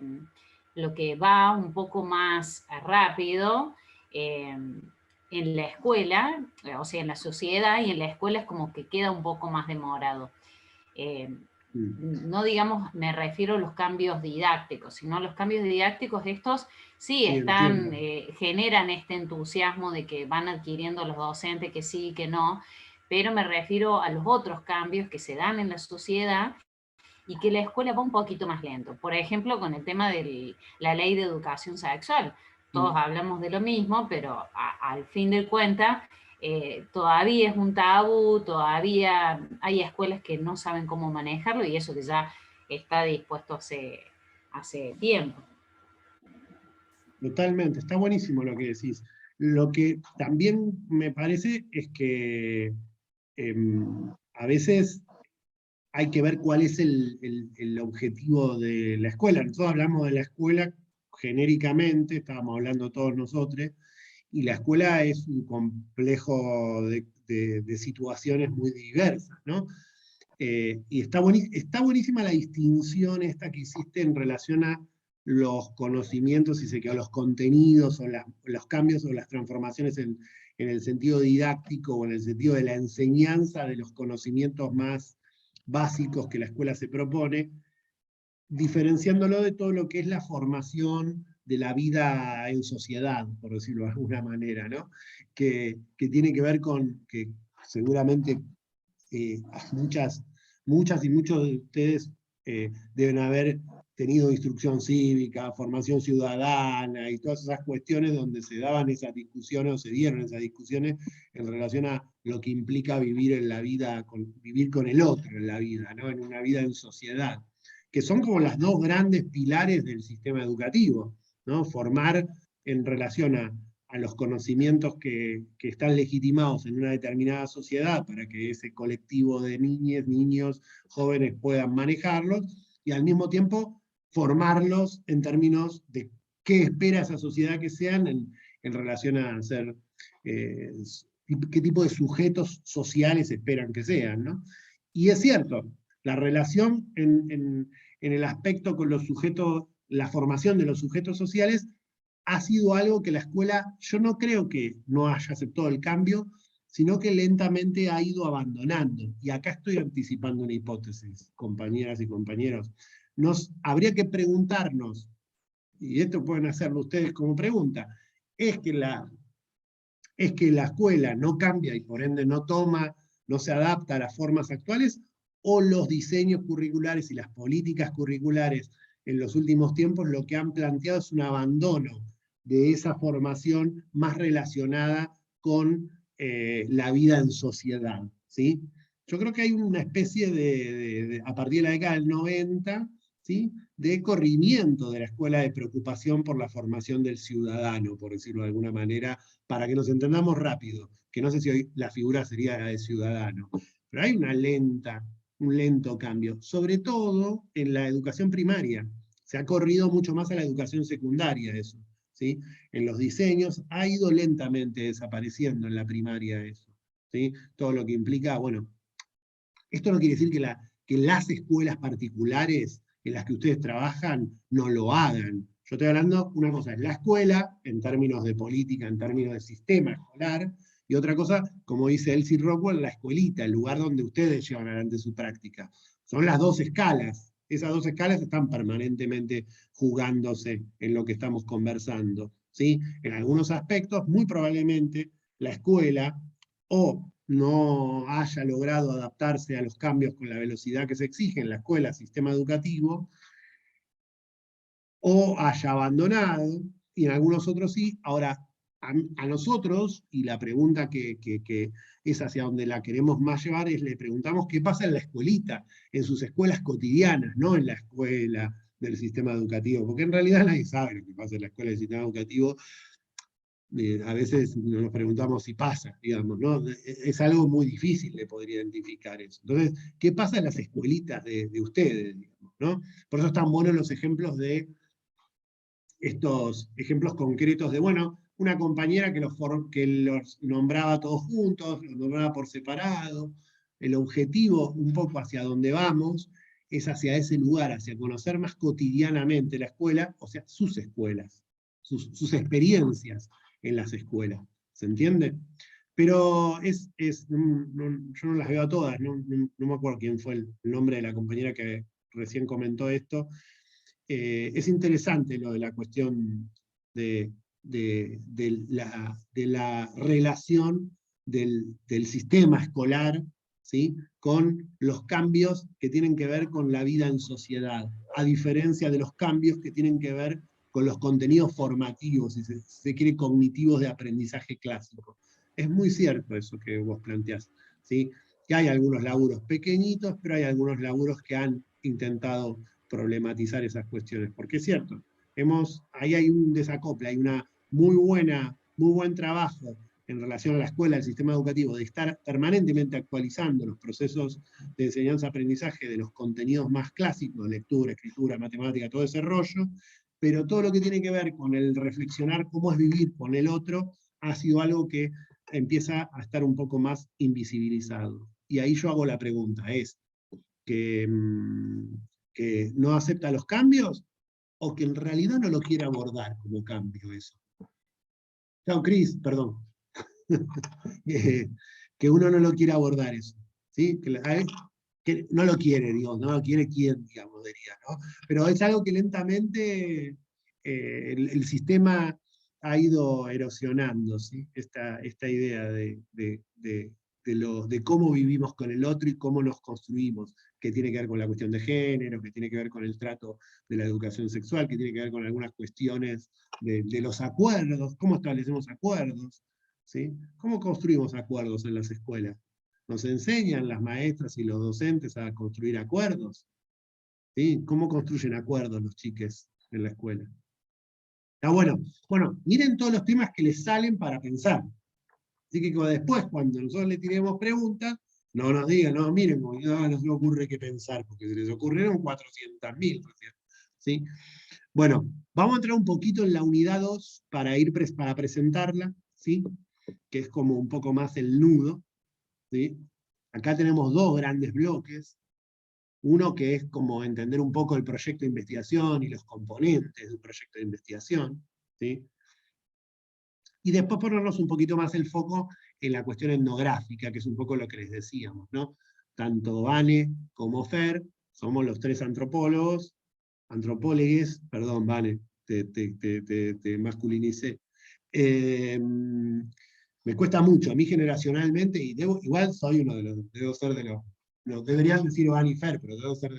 va un poco más rápido en la escuela, o sea, en la sociedad, y en la escuela es como que queda un poco más demorado. Eh, Mm. no digamos, me refiero a los cambios didácticos, sino los cambios didácticos estos sí Sí, entiendo. generan este entusiasmo de que van adquiriendo los docentes que sí, que no, pero me refiero a los otros cambios que se dan en la sociedad y que la escuela va un poquito más lento. Por ejemplo, con el tema de la ley de educación sexual. Todos hablamos de lo mismo, pero al fin de cuentas, todavía es un tabú, todavía hay escuelas que no saben cómo manejarlo, y eso que ya está dispuesto hace tiempo. Totalmente, está buenísimo lo que decís. Lo que también me parece es que a veces hay que ver cuál es el objetivo de la escuela. Nosotros hablamos de la escuela genéricamente, estábamos hablando todos nosotros, y la escuela es un complejo de situaciones muy diversas, ¿no? Y está buenísima la distinción esta que hiciste en relación a los conocimientos, o los contenidos, o los cambios o las transformaciones en el sentido didáctico o en el sentido de la enseñanza de los conocimientos más básicos que la escuela se propone, diferenciándolo de todo lo que es la formación de la vida en sociedad, por decirlo de alguna manera, ¿no? Que tiene que ver con que seguramente muchas y muchos de ustedes deben haber tenido instrucción cívica, formación ciudadana y todas esas cuestiones donde se daban esas discusiones o se dieron esas discusiones en relación a lo que implica vivir en la vida, vivir con el otro en la vida, ¿no? En una vida en sociedad, que son como las dos grandes pilares del sistema educativo, ¿no? Formar en relación a los conocimientos que están legitimados en una determinada sociedad para que ese colectivo de niñas, niños, jóvenes puedan manejarlos, y al mismo tiempo formarlos en términos de qué espera esa sociedad que sean en relación a ser, qué tipo de sujetos sociales esperan que sean, ¿no? Y es cierto, la relación en el aspecto con los sujetos, la formación de los sujetos sociales, ha sido algo que la escuela, yo no creo que no haya aceptado el cambio, sino que lentamente ha ido abandonando. Y acá estoy anticipando una hipótesis, compañeras y compañeros. Habría que preguntarnos, y esto pueden hacerlo ustedes como pregunta, ¿es que la escuela no cambia y por ende no se adapta a las formas actuales, o los diseños curriculares y las políticas curriculares en los últimos tiempos lo que han planteado es un abandono de esa formación más relacionada con la vida en sociedad, ¿sí? Yo creo que hay una especie a partir de la década del 90, ¿sí?, de corrimiento de la escuela, de preocupación por la formación del ciudadano, por decirlo de alguna manera, para que nos entendamos rápido, que no sé si hoy la figura sería la de ciudadano, pero hay un lento cambio, sobre todo en la educación primaria. Se ha corrido mucho más a la educación secundaria eso, ¿sí? En los diseños ha ido lentamente desapareciendo en la primaria eso, ¿sí? Todo lo que implica, bueno, esto no quiere decir que las escuelas particulares en las que ustedes trabajan no lo hagan. Yo estoy hablando, una cosa es la escuela, en términos de política, en términos de sistema escolar, y otra cosa, como dice Elsie Rockwell, la escuelita, el lugar donde ustedes llevan adelante su práctica. Son las dos escalas. Esas dos escalas están permanentemente jugándose en lo que estamos conversando, ¿sí? En algunos aspectos, muy probablemente, la escuela o no haya logrado adaptarse a los cambios con la velocidad que se exige en la escuela, sistema educativo, o haya abandonado, y en algunos otros sí. Ahora, a nosotros, y la pregunta que es hacia donde la queremos más llevar, es le preguntamos qué pasa en la escuelita, en sus escuelas cotidianas, no en la escuela del sistema educativo, porque en realidad nadie sabe lo que pasa en la escuela del sistema educativo. A veces nos preguntamos si pasa, digamos, ¿no? Es algo muy difícil de poder identificar eso. Entonces, ¿qué pasa en las escuelitas de ustedes, digamos, ¿no? Por eso están buenos los ejemplos de estos ejemplos concretos de, bueno, una compañera que los nombraba todos juntos, los nombraba por separado. El objetivo, un poco hacia donde vamos, es hacia ese lugar, hacia conocer más cotidianamente la escuela, o sea, sus escuelas, sus experiencias en las escuelas. ¿Se entiende? Pero yo no las veo a todas, no me acuerdo quién fue el nombre de la compañera que recién comentó esto. Es interesante lo de la cuestión de la relación del sistema escolar, ¿sí? Con los cambios que tienen que ver con la vida en sociedad, a diferencia de los cambios que tienen que ver con los contenidos formativos, si se quiere, cognitivos de aprendizaje clásico. Es muy cierto eso que vos planteás, ¿sí? Que hay algunos laburos pequeñitos, pero hay algunos laburos que han intentado problematizar esas cuestiones, porque es cierto, ahí hay un desacople, hay muy buen trabajo en relación a la escuela, al sistema educativo, de estar permanentemente actualizando los procesos de enseñanza-aprendizaje de los contenidos más clásicos, lectura, escritura, matemática, todo ese rollo, pero todo lo que tiene que ver con el reflexionar cómo es vivir con el otro, ha sido algo que empieza a estar un poco más invisibilizado. Y ahí yo hago la pregunta, ¿es que no acepta los cambios o que en realidad no lo quiere abordar como cambio eso? Chao, Cris, perdón. Que uno no lo quiere abordar eso, ¿sí? Que no lo quiere, digo, no lo quiere quién, digamos, diría, ¿no? Pero es algo que lentamente el sistema ha ido erosionando, ¿sí? Esta idea de cómo vivimos con el otro y cómo nos construimos, que tiene que ver con la cuestión de género, que tiene que ver con el trato de la educación sexual, que tiene que ver con algunas cuestiones de los acuerdos, cómo establecemos acuerdos, ¿sí? ¿Cómo construimos acuerdos en las escuelas? ¿Nos enseñan las maestras y los docentes a construir acuerdos? ¿Sí? ¿Cómo construyen acuerdos los chiques en la escuela? Está bueno. Bueno, miren todos los temas que les salen para pensar. Así que después, cuando nosotros le tiremos preguntas, no nos digan, no, miren, no se me ocurre qué pensar, porque se les ocurrieron 400.000. ¿Sí? Bueno, vamos a entrar un poquito en la unidad 2 para presentarla, ¿sí? Que es como un poco más el nudo, ¿sí? Acá tenemos dos grandes bloques. Uno que es como entender un poco el proyecto de investigación y los componentes de un proyecto de investigación, ¿sí? Y después ponernos un poquito más el foco en la cuestión etnográfica, que es un poco lo que les decíamos, ¿no? Tanto Vane como Fer somos los tres antropólogos, perdón, Vane, te masculinicé. Me cuesta mucho, a mí generacionalmente, y igual soy uno debo ser de los, no, deberían decir Vane y Fer, pero debo ser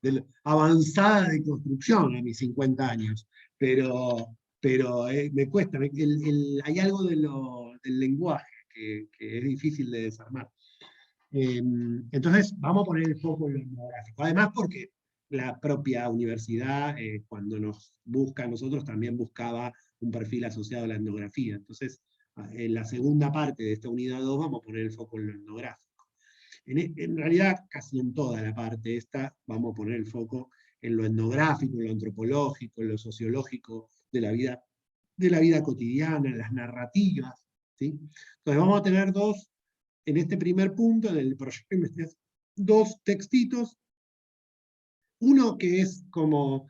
de la avanzada de construcción a mis 50 años, pero me cuesta, hay algo del lenguaje que es difícil de desarmar. Entonces, vamos a poner el foco en lo etnográfico. Además, porque la propia universidad, cuando nos busca a nosotros, también buscaba un perfil asociado a la etnografía. Entonces, en la segunda parte de esta unidad 2 vamos a poner el foco en lo etnográfico. En realidad, casi en toda la parte esta, vamos a poner el foco en lo etnográfico, en lo antropológico, en lo sociológico de la vida cotidiana, en las narrativas, ¿sí? Entonces vamos a tener en este primer punto, en el proyecto de investigación, dos textitos. Uno que es como,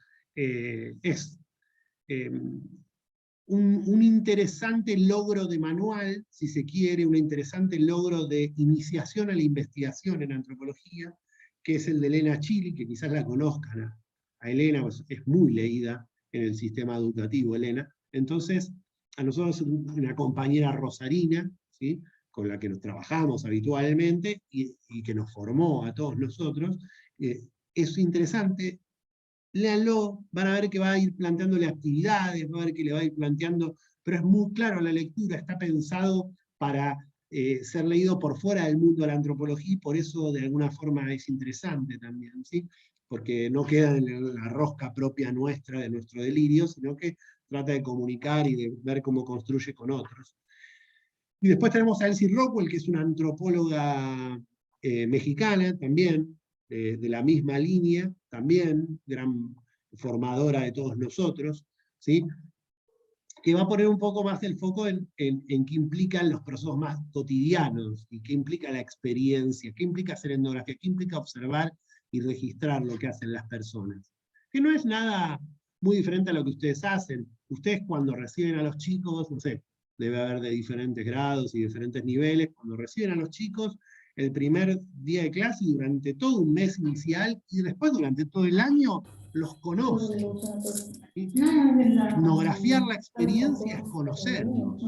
un interesante logro de manual, si se quiere, un interesante logro de iniciación a la investigación en antropología, que es el de Elena Chili, que quizás la conozcan a Elena, pues es muy leída en el sistema educativo, Elena. Entonces, a nosotros una compañera rosarina, ¿sí? Con la que nos trabajamos habitualmente y que nos formó a todos nosotros, es interesante. Léanlo, van a ver que va a ir planteándole actividades, va a ver que le va a ir planteando, pero es muy claro la lectura, está pensado para ser leído por fuera del mundo de la antropología, y por eso de alguna forma es interesante también, ¿sí? Porque no queda en la rosca propia nuestra, de nuestro delirio, sino que trata de comunicar y de ver cómo construye con otros. Y después tenemos a Elsie Rockwell, que es una antropóloga mexicana también, de la misma línea, también, gran formadora de todos nosotros, ¿sí? Que va a poner un poco más el foco en qué implican los procesos más cotidianos, y qué implica la experiencia, qué implica hacer etnografía, qué implica observar y registrar lo que hacen las personas. Que no es nada muy diferente a lo que ustedes hacen. Ustedes cuando reciben a los chicos, no sé, debe haber de diferentes grados y diferentes niveles, cuando reciben a los chicos, el primer día de clase y durante todo un mes inicial, y después durante todo el año, los conoce. ¿Sí? Etnografiar la experiencia es conocerlos,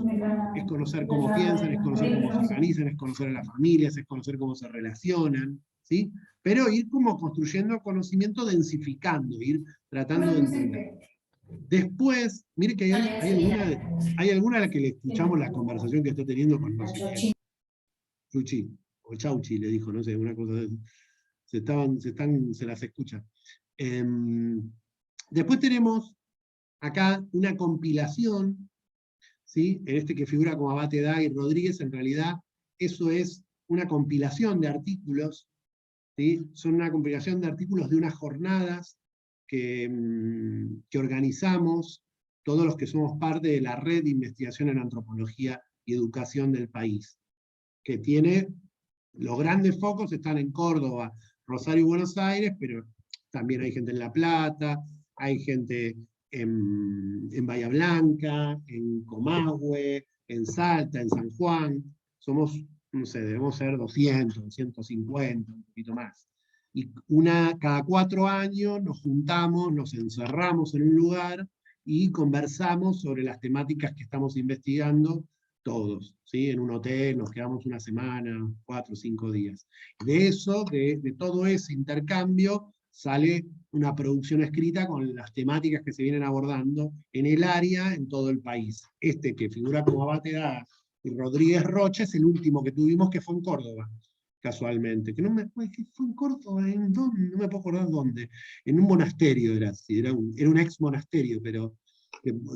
es conocer cómo piensan, es conocer cómo se organizan, es conocer a las familias, es conocer cómo se relacionan, ¿sí? Pero ir como construyendo conocimiento, densificando, ir tratando de entender. Después, mire que hay alguna a la que le escuchamos la conversación que está teniendo con no sé quién. Chuchi, o Chauchi le dijo, no sé, una cosa de se las escucha. Después tenemos acá una compilación, ¿sí? En este que figura como Abate, Dag y Rodríguez, en realidad eso es una compilación de artículos, ¿sí? Son una compilación de artículos de unas jornadas que organizamos todos los que somos parte de la red de investigación en antropología y educación del país, que tiene, los grandes focos están en Córdoba, Rosario y Buenos Aires, pero también hay gente en La Plata, hay gente en Bahía Blanca, en Comahue, en Salta, en San Juan. Somos, no sé, debemos ser 200, 150, un poquito más. Y cada 4 años nos juntamos, nos encerramos en un lugar y conversamos sobre las temáticas que estamos investigando todos, ¿sí? En un hotel, nos quedamos una semana, 4 o 5 días. De eso, de todo ese intercambio, sale una producción escrita con las temáticas que se vienen abordando en el área, en todo el país. Este que figura como Abate Dag y Rodríguez Rocha es el último que tuvimos, que fue en Córdoba, casualmente. Que que fue en Córdoba, ¿en dónde? No me puedo acordar dónde. En un monasterio era así, era un ex monasterio, pero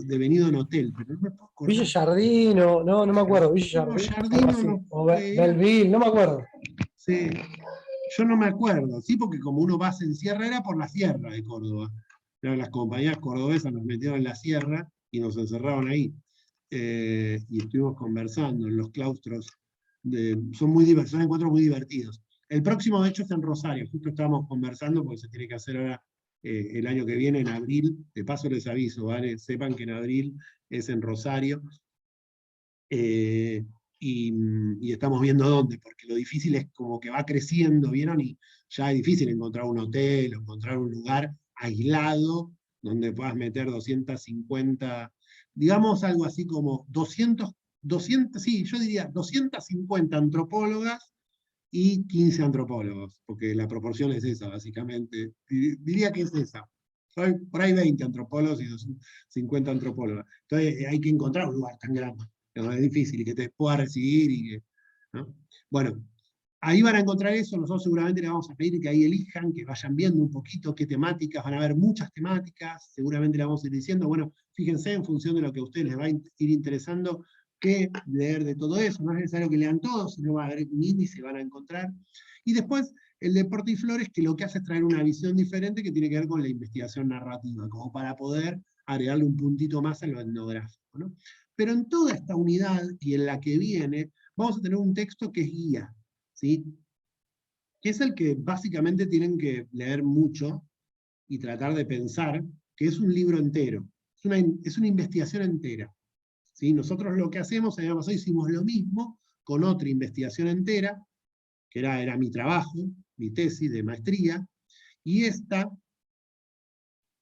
devenido en hotel, pero no me puedo acordar. Villa Jardín, no me acuerdo, Villa Jardín, o Belleville, no me acuerdo. Sí, yo no me acuerdo, sí, porque como uno va, se encierra, era por la sierra de Córdoba. Pero las compañías cordobesas nos metieron en la sierra y nos encerraron ahí. Y estuvimos conversando en los claustros. Son encuentros muy divertidos. El próximo, de hecho, es en Rosario. Justo estábamos conversando porque se tiene que hacer ahora el año que viene, en abril. De paso les aviso, ¿vale? Sepan que en abril es en Rosario. Y estamos viendo dónde, porque lo difícil es como que va creciendo, ¿vieron? Y ya es difícil encontrar un hotel o encontrar un lugar aislado donde puedas meter 250, digamos algo así como 200, sí, yo diría 250 antropólogas y 15 antropólogos, porque la proporción es esa, básicamente. Diría que es esa. Por ahí 20 antropólogos y 250 antropólogas. Entonces hay que encontrar un lugar tan grande. No, es difícil, y que te pueda recibir, ¿no? Bueno, ahí van a encontrar eso. Nosotros seguramente les vamos a pedir que ahí elijan, que vayan viendo un poquito qué temáticas, van a haber muchas temáticas, seguramente les vamos a ir diciendo, bueno, fíjense en función de lo que a ustedes les va a ir interesando, qué leer de todo eso. No es necesario que lean todo, sino va a haber un índice, van a encontrar. Y después, el Deporte y Flores, que lo que hace es traer una visión diferente que tiene que ver con la investigación narrativa, como para poder agregarle un puntito más a lo etnográfico, ¿no? Pero en toda esta unidad, y en la que viene, vamos a tener un texto que es guía, ¿sí? Que es el que básicamente tienen que leer mucho y tratar de pensar, que es un libro entero, es una investigación entera, ¿sí? Nosotros lo que hacemos, el año pasado hicimos lo mismo, con otra investigación entera, que era mi trabajo, mi tesis de maestría, y esta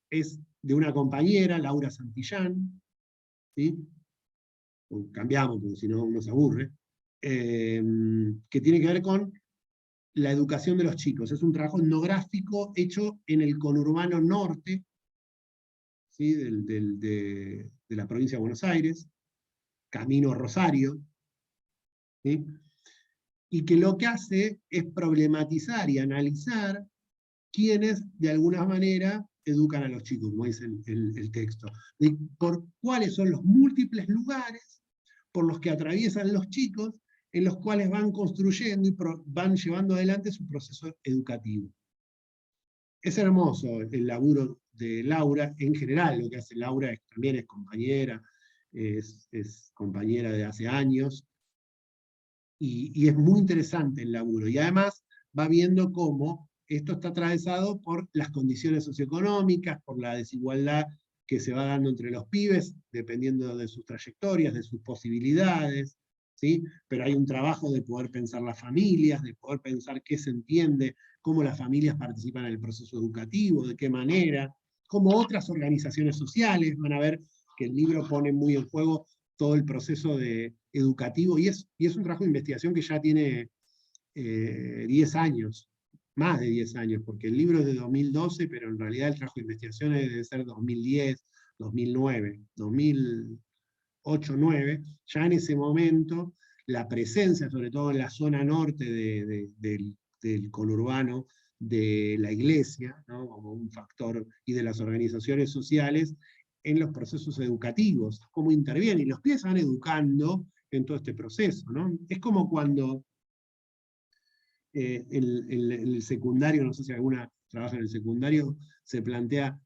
es de una compañera, Laura Santillán, ¿sí? Cambiamos, porque si no uno se aburre, que tiene que ver con la educación de los chicos. Es un trabajo etnográfico hecho en el conurbano norte, ¿sí? de la provincia de Buenos Aires, camino a Rosario, ¿sí? Y que lo que hace es problematizar y analizar quienes de alguna manera educan a los chicos, como dice el texto, por cuáles son los múltiples lugares por los que atraviesan los chicos, en los cuales van construyendo y van llevando adelante su proceso educativo. Es hermoso el laburo de Laura, en general lo que hace Laura también es compañera, es compañera de hace años, y es muy interesante el laburo, y además va viendo cómo esto está atravesado por las condiciones socioeconómicas, por la desigualdad que se va dando entre los pibes, dependiendo de sus trayectorias, de sus posibilidades, ¿sí? Pero hay un trabajo de poder pensar las familias, de poder pensar qué se entiende, cómo las familias participan en el proceso educativo, de qué manera, cómo otras organizaciones sociales, van a ver que el libro pone muy en juego todo el proceso educativo, y es un trabajo de investigación que ya tiene 10 años, más de 10 años, porque el libro es de 2012, pero en realidad el trabajo de investigación debe ser 2010, 2009, 2008, 2009, ya en ese momento la presencia, sobre todo en la zona norte del conurbano, de la iglesia, ¿no? Como un factor, y de las organizaciones sociales, en los procesos educativos, cómo intervienen, y los pibes se van educando en todo este proceso, ¿no? Es como cuando en el secundario, no sé si alguna trabaja en el secundario, se plantea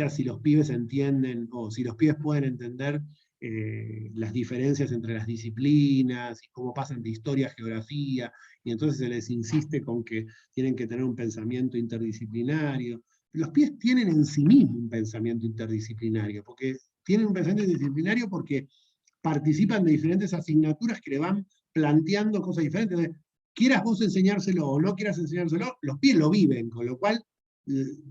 si los pibes entienden, o si los pibes pueden entender las diferencias entre las disciplinas, y cómo pasan de historia a geografía, y entonces se les insiste con que tienen que tener un pensamiento interdisciplinario. Los pibes tienen en sí mismos un pensamiento interdisciplinario, porque tienen un pensamiento interdisciplinario porque participan de diferentes asignaturas que le van planteando cosas diferentes. Entonces, quieras vos enseñárselo o no quieras enseñárselo, los pibes lo viven, con lo cual,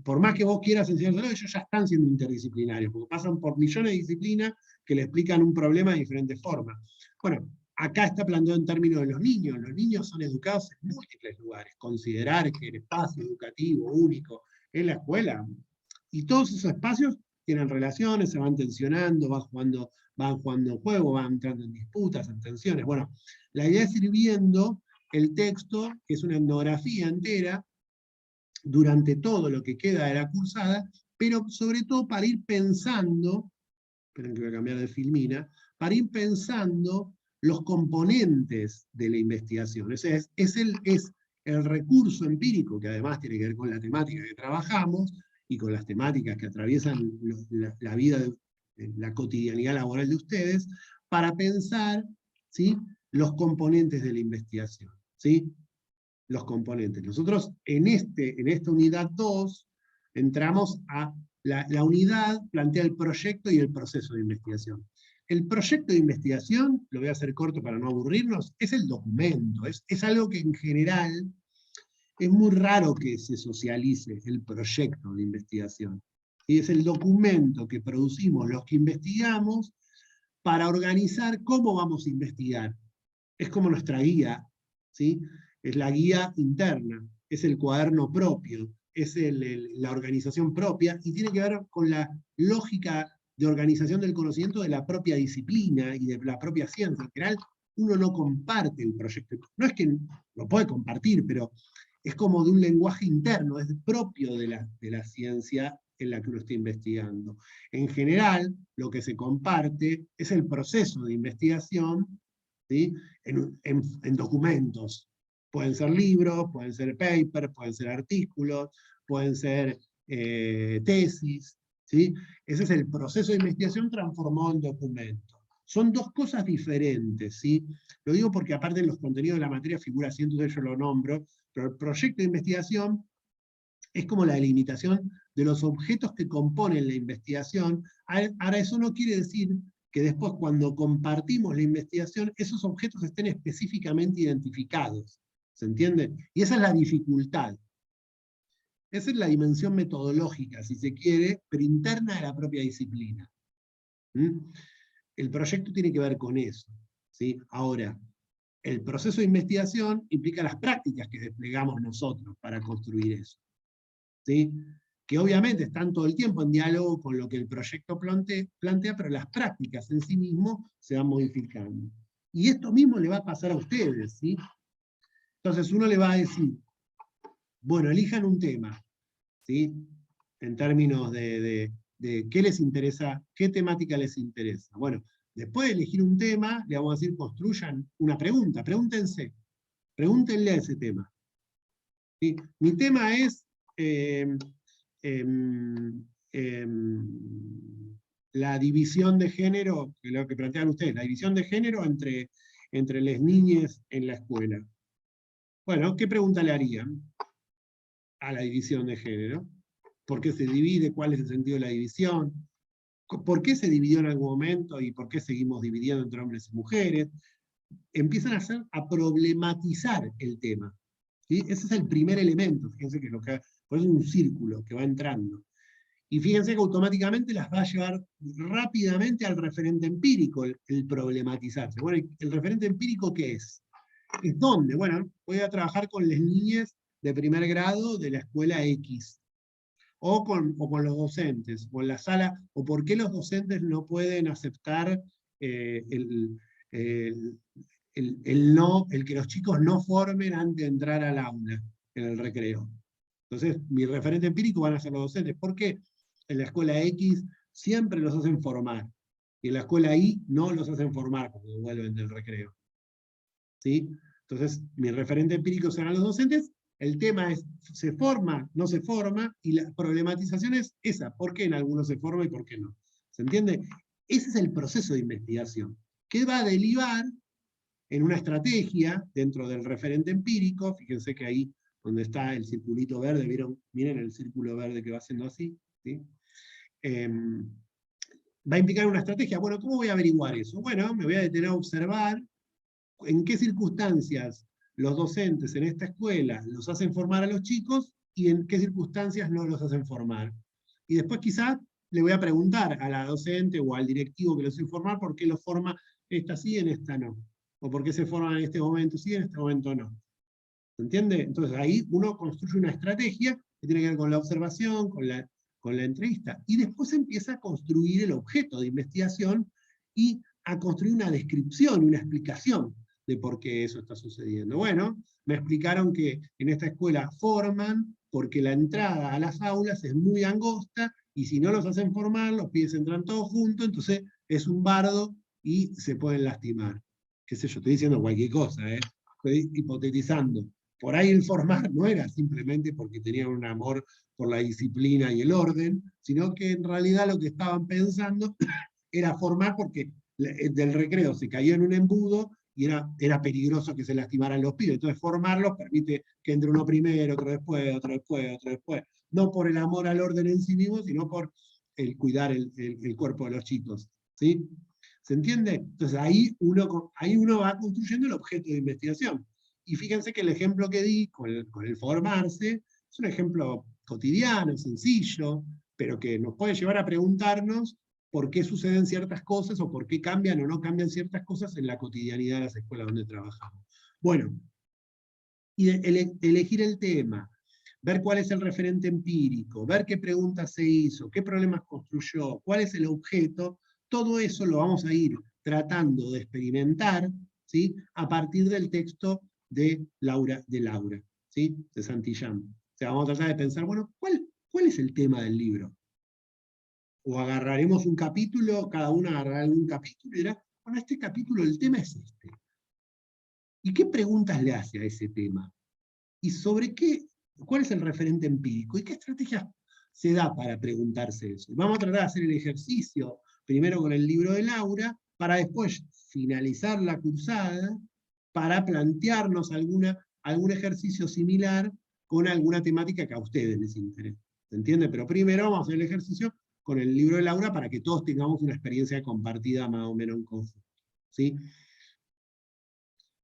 por más que vos quieras enseñárselo, ellos ya están siendo interdisciplinarios, porque pasan por millones de disciplinas que le explican un problema de diferentes formas. Bueno, acá está planteado en términos de los niños son educados en múltiples lugares, considerar que el espacio educativo único es la escuela, y todos esos espacios tienen relaciones, se van tensionando, van jugando juego, van entrando en disputas, en tensiones. Bueno, la idea es ir viendo el texto, que es una etnografía entera, durante todo lo que queda de la cursada, pero sobre todo para ir pensando, esperen que voy a cambiar de filmina, para ir pensando los componentes de la investigación. Es el recurso empírico, que además tiene que ver con la temática que trabajamos, y con las temáticas que atraviesan la vida, la cotidianidad laboral de ustedes, para pensar, ¿sí?, los componentes de la investigación, ¿sí? Los componentes. Nosotros en esta unidad 2 entramos a la unidad, plantea el proyecto y el proceso de investigación. El proyecto de investigación, lo voy a hacer corto para no aburrirnos, es el documento, es algo que en general es muy raro que se socialice el proyecto de investigación. Y es el documento que producimos los que investigamos para organizar cómo vamos a investigar. Es como nuestra guía, ¿sí? Es la guía interna, es el cuaderno propio, es la organización propia, y tiene que ver con la lógica de organización del conocimiento de la propia disciplina y de la propia ciencia. En general, uno no comparte el proyecto. No es que lo puede compartir, pero es como de un lenguaje interno, es propio de la ciencia en la que uno está investigando. En general, lo que se comparte es el proceso de investigación, ¿sí?, en documentos. Pueden ser libros, pueden ser papers, pueden ser artículos, pueden ser tesis, ¿sí? Ese es el proceso de investigación transformado en documento. Son dos cosas diferentes, ¿sí? Lo digo porque aparte en los contenidos de la materia figura así, entonces yo lo nombro, pero el proyecto de investigación es como la delimitación de los objetos que componen la investigación. Ahora, eso no quiere decir que después, cuando compartimos la investigación, esos objetos estén específicamente identificados. ¿Se entiende? Y esa es la dificultad. Esa es la dimensión metodológica, si se quiere, pero interna de la propia disciplina. El proyecto tiene que ver con eso, ¿sí? Ahora, el proceso de investigación implica las prácticas que desplegamos nosotros para construir eso, ¿sí? Que obviamente están todo el tiempo en diálogo con lo que el proyecto plantea, pero las prácticas en sí mismo se van modificando. Y esto mismo le va a pasar a ustedes, ¿sí? Entonces uno le va a decir, bueno, elijan un tema, ¿sí?, en términos de qué les interesa, qué temática les interesa. Bueno, después de elegir un tema, le vamos a decir, construyan una pregunta, pregúntenle a ese tema. ¿Sí? Mi tema es la división de género, lo que plantean ustedes, la división de género entre las niñas en la escuela. Bueno, ¿qué pregunta le harían a la división de género? ¿Por qué se divide? ¿Cuál es el sentido de la división? por qué se dividió en algún momento y por qué seguimos dividiendo entre hombres y mujeres. Empiezan a problematizar el tema. ¿Sí? Ese es el primer elemento, fíjense que pues es un círculo que va entrando. Y fíjense que automáticamente las va a llevar rápidamente al referente empírico, el problematizarse. Bueno, ¿el referente empírico qué es? ¿Es dónde? Bueno, voy a trabajar con las niñas de primer grado de la escuela X, o con los docentes, o en la sala, o por qué los docentes no pueden aceptar el que los chicos no formen antes de entrar al aula, en el recreo. Entonces, mi referente empírico van a ser los docentes. ¿Por qué en la escuela X siempre los hacen formar? Y en la escuela Y no los hacen formar cuando vuelven del recreo. ¿Sí? Entonces, mi referente empírico serán los docentes. El tema es, ¿se forma? ¿No se forma? Y la problematización es esa. ¿Por qué en algunos se forma y por qué no? ¿Se entiende? Ese es el proceso de investigación, que va a derivar en una estrategia dentro del referente empírico. Fíjense que ahí donde está el circulito verde, miren el círculo verde que va haciendo así, ¿sí? Va a implicar una estrategia. Bueno, ¿cómo voy a averiguar eso? Bueno, me voy a detener a observar en qué circunstancias los docentes en esta escuela los hacen formar a los chicos y en qué circunstancias no los hacen formar. Y después quizás le voy a preguntar a la docente o al directivo que los hace formar por qué los forma esta sí y en esta no. O por qué se forman en este momento sí y en este momento no. ¿Se entiende? Entonces ahí uno construye una estrategia que tiene que ver con la observación, con la entrevista. Y después empieza a construir el objeto de investigación y a construir una descripción, una explicación de por qué eso está sucediendo. Bueno, me explicaron que en esta escuela forman porque la entrada a las aulas es muy angosta y si no los hacen formar, los pibes entran todos juntos, entonces es un bardo y se pueden lastimar. Qué sé yo, estoy diciendo cualquier cosa, estoy hipotetizando. Por ahí el formar no era simplemente porque tenían un amor por la disciplina y el orden, sino que en realidad lo que estaban pensando era formar porque del recreo se cayó en un embudo y era peligroso que se lastimaran los pibes. Entonces formarlos permite que entre uno primero, otro después, otro después, otro después. No por el amor al orden en sí mismo, sino por el cuidar el cuerpo de los chicos. ¿Sí? ¿Se entiende? Entonces ahí uno va construyendo el objeto de investigación. Y fíjense que el ejemplo que di con el formarse es un ejemplo cotidiano, sencillo, pero que nos puede llevar a preguntarnos por qué suceden ciertas cosas o por qué cambian o no cambian ciertas cosas en la cotidianidad de las escuelas donde trabajamos. Bueno, y elegir el tema, ver cuál es el referente empírico, ver qué preguntas se hizo, qué problemas construyó, cuál es el objeto, todo eso lo vamos a ir tratando de experimentar, ¿sí? A partir del texto de Laura, ¿sí? De Santillán. O sea, vamos a tratar de pensar, bueno, ¿cuál es el tema del libro? O agarraremos un capítulo, cada uno agarrará algún capítulo y dirá, bueno, este capítulo, el tema es este. ¿Y qué preguntas le hace a ese tema? ¿Y sobre cuál es el referente empírico? ¿Y qué estrategias se da para preguntarse eso? Vamos a tratar de hacer el ejercicio, primero con el libro de Laura, para después finalizar la cursada, para plantearnos algún ejercicio similar con alguna temática que a ustedes les interese. ¿Se entiende? Pero primero vamos a hacer el ejercicio con el libro de Laura para que todos tengamos una experiencia compartida más o menos en conjunto. ¿Sí?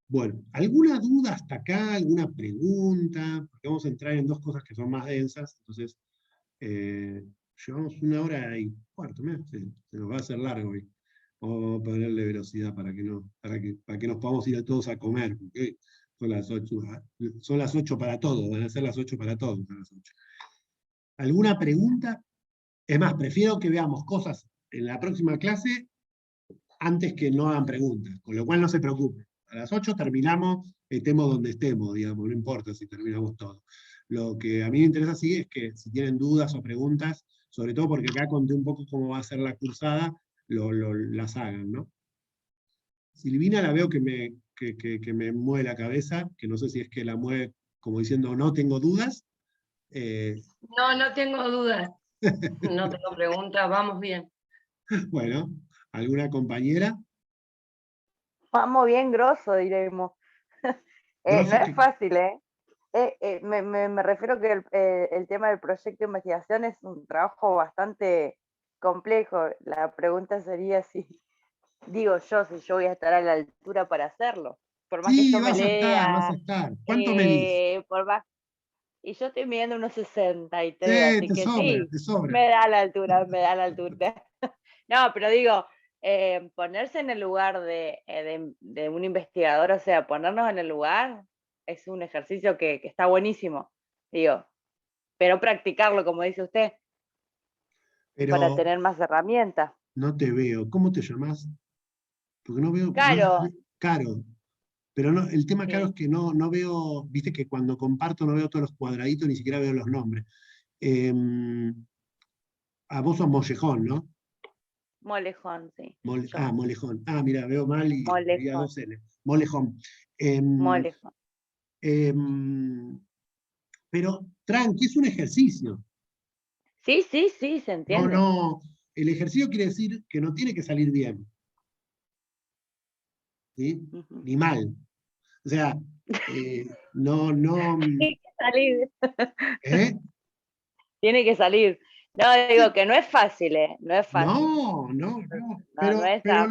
Bueno, ¿alguna duda hasta acá? ¿Alguna pregunta? Porque vamos a entrar en dos cosas que son más densas, entonces llevamos 1 hora y 15, se nos va a hacer largo hoy. Vamos a ponerle velocidad para que nos podamos ir todos a comer, porque son las 8 para todos, van a ser las 8 para todos. ¿Alguna pregunta? Es más, prefiero que veamos cosas en la próxima clase antes que no hagan preguntas, con lo cual no se preocupen. A las 8 terminamos, estemos donde estemos, digamos, no importa si terminamos todo. Lo que a mí me interesa sí es que si tienen dudas o preguntas, sobre todo porque acá conté un poco cómo va a ser la cursada, las hagan, ¿no? Silvina la veo que me mueve la cabeza, que no sé si es que la mueve como diciendo no tengo dudas. No tengo dudas. No tengo preguntas, vamos bien. Bueno, ¿alguna compañera? Vamos bien grosso, diremos. No es fácil, me refiero que el tema del proyecto de investigación es un trabajo bastante complejo. La pregunta sería si, digo yo, si yo voy a estar a la altura para hacerlo. Por más que Sí, yo me vas a lea, estar. ¿Cuánto medís? por más. Y yo estoy midiendo unos 63, así Te que sobra, sí, te sobra. me da la altura, me da la altura. No, pero digo, ponerse en el lugar de un investigador, o sea, ponernos en el lugar, es un ejercicio que está buenísimo, digo, pero practicarlo, como dice usted, para Pero tener más herramientas. no te veo. ¿Cómo te llamas? Porque no veo, Claro, Caro. Pero no, el tema, Caro, es sí, que no veo, viste que cuando comparto no veo todos los cuadraditos, ni siquiera veo los nombres. Vos sos Mollejón, ¿no? Molejón, sí, yo, Molejón. Mira, veo mal y veía Molejón, dos L. Molejón. Em, Molejón. em, pero tranqui, es un ejercicio. Sí, sí, sí, se entiende. El ejercicio quiere decir que no tiene que salir bien, ¿sí? Ujú. Ni mal. O sea, no, Tiene que salir, ¿eh? tiene que salir. No, digo que no es fácil, ¿eh? No es fácil. No. No, no es ponerse a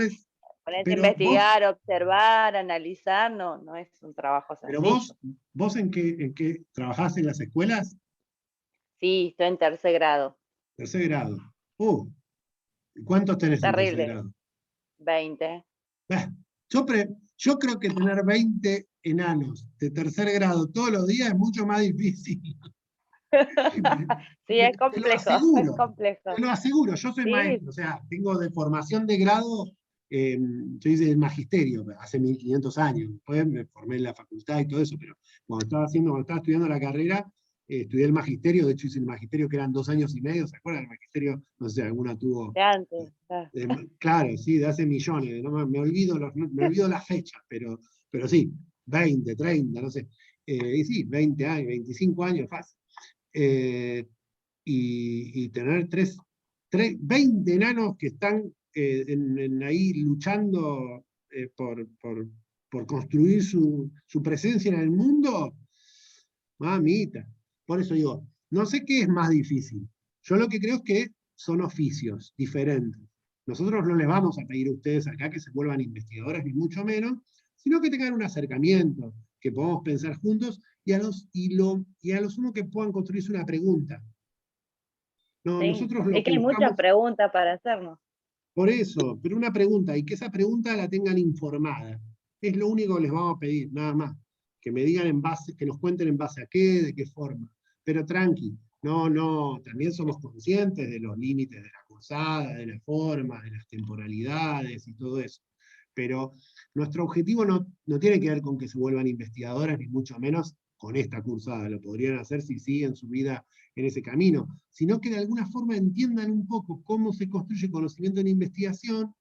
Pero investigar, observar, analizar, no es un trabajo pero sencillo. vos en qué trabajás en las escuelas? Sí, estoy en tercer grado. Tercer grado. ¿Cuántos tenés en tercer Terrible. grado? 20. Bah, yo creo que tener 20 enanos de tercer grado todos los días es mucho más difícil. Sí, es Te lo complejo, es aseguro, complejo. te lo aseguro. Yo soy Sí, maestro, o sea, tengo de formación de grado, yo hice el magisterio hace 1500 años, después me formé en la facultad y todo eso, pero cuando estaba estudiando la carrera, estudié el magisterio, de hecho hice el magisterio que eran 2 años y medio, ¿se acuerdan? El magisterio, no sé si alguna tuvo. de antes. Claro, sí, de hace millones, no me olvido, me olvido las fechas, pero sí, 20, 30, no sé. Y sí, 20 años, 25 años fácil. Y tener 20 enanos que están ahí luchando por construir su presencia en el mundo, mamita. Por eso digo, no sé qué es más difícil. Yo lo que creo es que son oficios diferentes. Nosotros no les vamos a pedir a ustedes acá que se vuelvan investigadores, ni mucho menos, sino que tengan un acercamiento, que podamos pensar juntos y a los uno que puedan construirse una pregunta. No, Sí, nosotros lo es que que hay muchas buscamos, preguntas para hacernos. por eso, pero una pregunta, y que esa pregunta la tengan informada. Es lo único que les vamos a pedir, nada más. Que me digan en base, que nos cuenten en base a qué, de qué forma. Pero tranqui, también somos conscientes de los límites de la cursada, de las formas, de las temporalidades y todo eso. Pero nuestro objetivo no tiene que ver con que se vuelvan investigadores, ni mucho menos con esta cursada. Lo podrían hacer si siguen su vida en ese camino, sino que de alguna forma entiendan un poco cómo se construye conocimiento en investigación,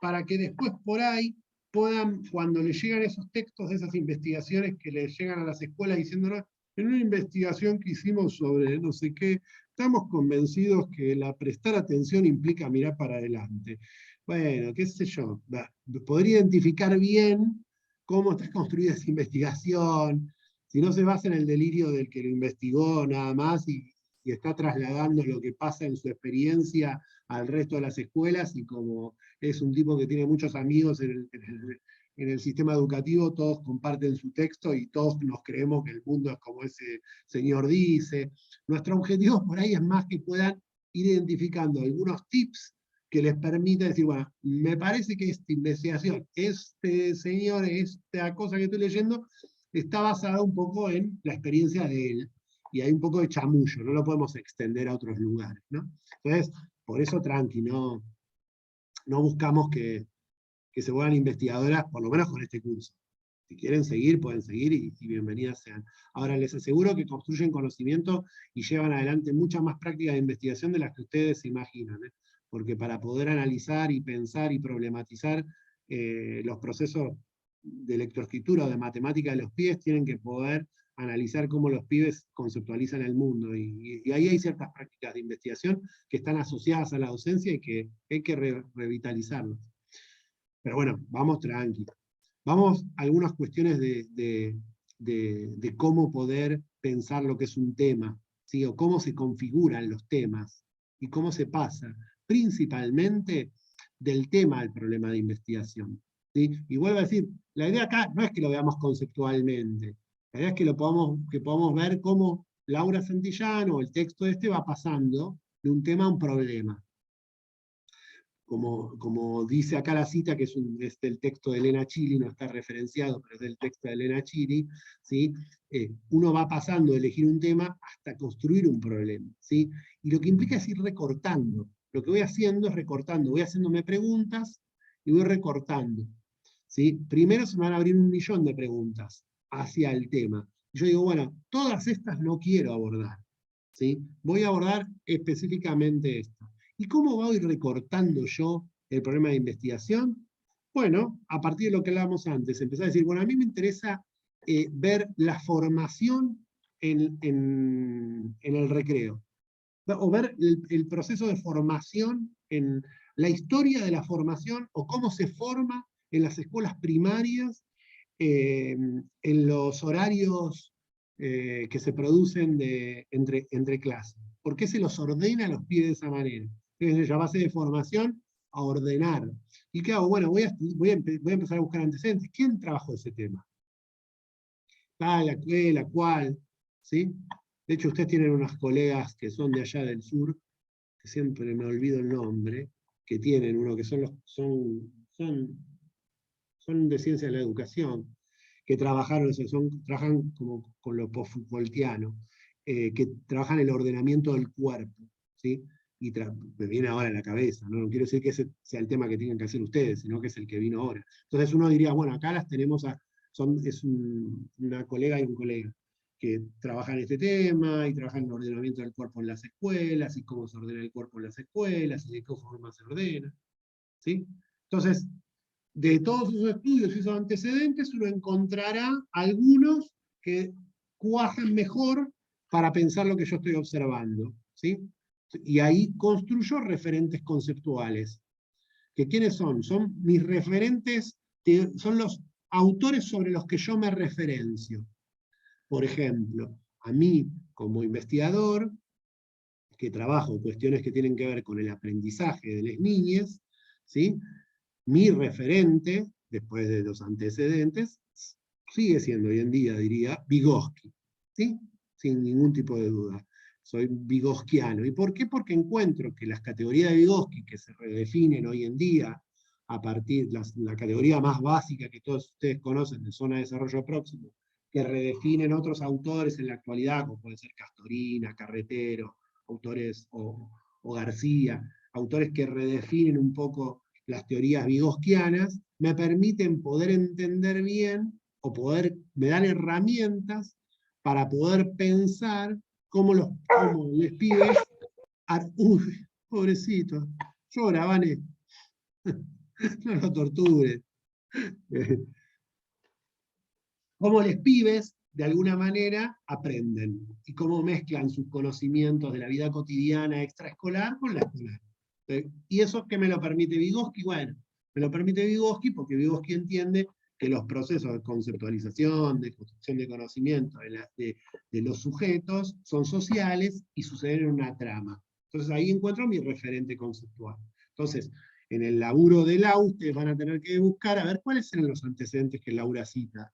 para que después por ahí puedan, cuando les llegan esos textos de esas investigaciones que les llegan a las escuelas diciéndonos, en una investigación que hicimos sobre no sé qué, estamos convencidos que la prestar atención implica mirar para adelante. Bueno, qué sé yo, podría identificar bien cómo está construida esa investigación, si no se basa en el delirio del que lo investigó nada más y está trasladando lo que pasa en su experiencia al resto de las escuelas, y como es un tipo que tiene muchos amigos en el sistema educativo, todos comparten su texto y todos nos creemos que el mundo es como ese señor dice. Nuestro objetivo por ahí es más que puedan ir identificando algunos tips que les permita decir, bueno, me parece que esta investigación, este señor, esta cosa que estoy leyendo, está basada un poco en la experiencia de él, y hay un poco de chamullo, no lo podemos extender a otros lugares, ¿no? Entonces, por eso tranqui, no buscamos que se vuelvan investigadoras, por lo menos con este curso. Si quieren seguir, pueden seguir y bienvenidas sean. Ahora, les aseguro que construyen conocimiento y llevan adelante muchas más prácticas de investigación de las que ustedes se imaginan, ¿eh? Porque para poder analizar y pensar y problematizar los procesos de lectoescritura o de matemática de los pibes, tienen que poder analizar cómo los pibes conceptualizan el mundo. Y ahí hay ciertas prácticas de investigación que están asociadas a la docencia y que hay que revitalizarlas. Pero bueno, vamos tranqui. Vamos a algunas cuestiones de cómo poder pensar lo que es un tema, ¿sí? O cómo se configuran los temas y cómo se pasa. principalmente del tema del problema de investigación. ¿Sí? Y vuelvo a decir, la idea acá no es que lo veamos conceptualmente, la idea es que podamos ver cómo Laura Santillán o el texto va pasando de un tema a un problema. Como dice acá la cita, que es del texto de Elena Chili, no está referenciado, pero es del texto de Elena Chili, ¿sí? Uno va pasando de elegir un tema hasta construir un problema, ¿sí? Y lo que implica es ir recortando. Lo que voy haciendo es recortando, voy haciéndome preguntas y voy recortando, ¿sí? Primero se me van a abrir 1.000.000 de preguntas hacia el tema. Yo digo, bueno, todas estas no quiero abordar, ¿sí? Voy a abordar específicamente esto. ¿Y cómo voy recortando yo el problema de investigación? Bueno, a partir de lo que hablábamos antes, empecé a decir, bueno, a mí me interesa ver la formación en el recreo, o ver el proceso de formación, en la historia de la formación, o cómo se forma en las escuelas primarias, en los horarios que se producen entre clases. ¿Por qué se los ordena a los pibes de esa manera? Entonces, a base de formación, a ordenar. ¿Y qué hago? Bueno, voy a empezar a buscar antecedentes. ¿Quién trabajó ese tema? La cual, ¿sí? De hecho, ustedes tienen unas colegas que son de allá del sur, que siempre me olvido el nombre, que tienen uno que son de ciencia de la educación, que trabajan como con lo post-Foucaultiano, que trabajan el ordenamiento del cuerpo, ¿sí? Y me viene ahora a la cabeza, ¿no? No quiero decir que ese sea el tema que tienen que hacer ustedes, sino que es el que vino ahora. Entonces uno diría, bueno, acá las tenemos, una colega y un colega, que trabajan este tema, y trabajan el ordenamiento del cuerpo en las escuelas, y cómo se ordena el cuerpo en las escuelas, y de qué forma se ordena, ¿sí? Entonces, de todos esos estudios y esos antecedentes, uno encontrará algunos que cuajan mejor para pensar lo que yo estoy observando, ¿sí? Y ahí construyo referentes conceptuales. ¿Que quiénes son? Son mis referentes, son los autores sobre los que yo me referencio. Por ejemplo, a mí, como investigador, que trabajo en cuestiones que tienen que ver con el aprendizaje de las niñas, ¿sí? Mi referente, después de los antecedentes, sigue siendo hoy en día, diría, Vygotsky, ¿sí? Sin ningún tipo de duda. Soy vygotskyano. ¿Y por qué? Porque encuentro que las categorías de Vygotsky, que se redefinen hoy en día, a partir de la categoría más básica que todos ustedes conocen, de zona de desarrollo próximo, que redefinen otros autores en la actualidad, como pueden ser Castorina, Carretero, autores, o García, autores que redefinen un poco las teorías vygotskianas, me permiten poder entender bien, o me dan herramientas para poder pensar cómo les pibes, uy, pobrecito, llora, Vane, no lo tortures, cómo les pibes, de alguna manera, aprenden, y cómo mezclan sus conocimientos de la vida cotidiana extraescolar con la escolar. ¿Y eso qué me lo permite Vygotsky? Bueno, me lo permite Vygotsky porque Vygotsky entiende que los procesos de conceptualización, de construcción de conocimiento de los sujetos son sociales y suceden en una trama. Entonces ahí encuentro mi referente conceptual. Entonces, en el laburo de Lau, ustedes van a tener que buscar a ver cuáles eran los antecedentes que Laura cita.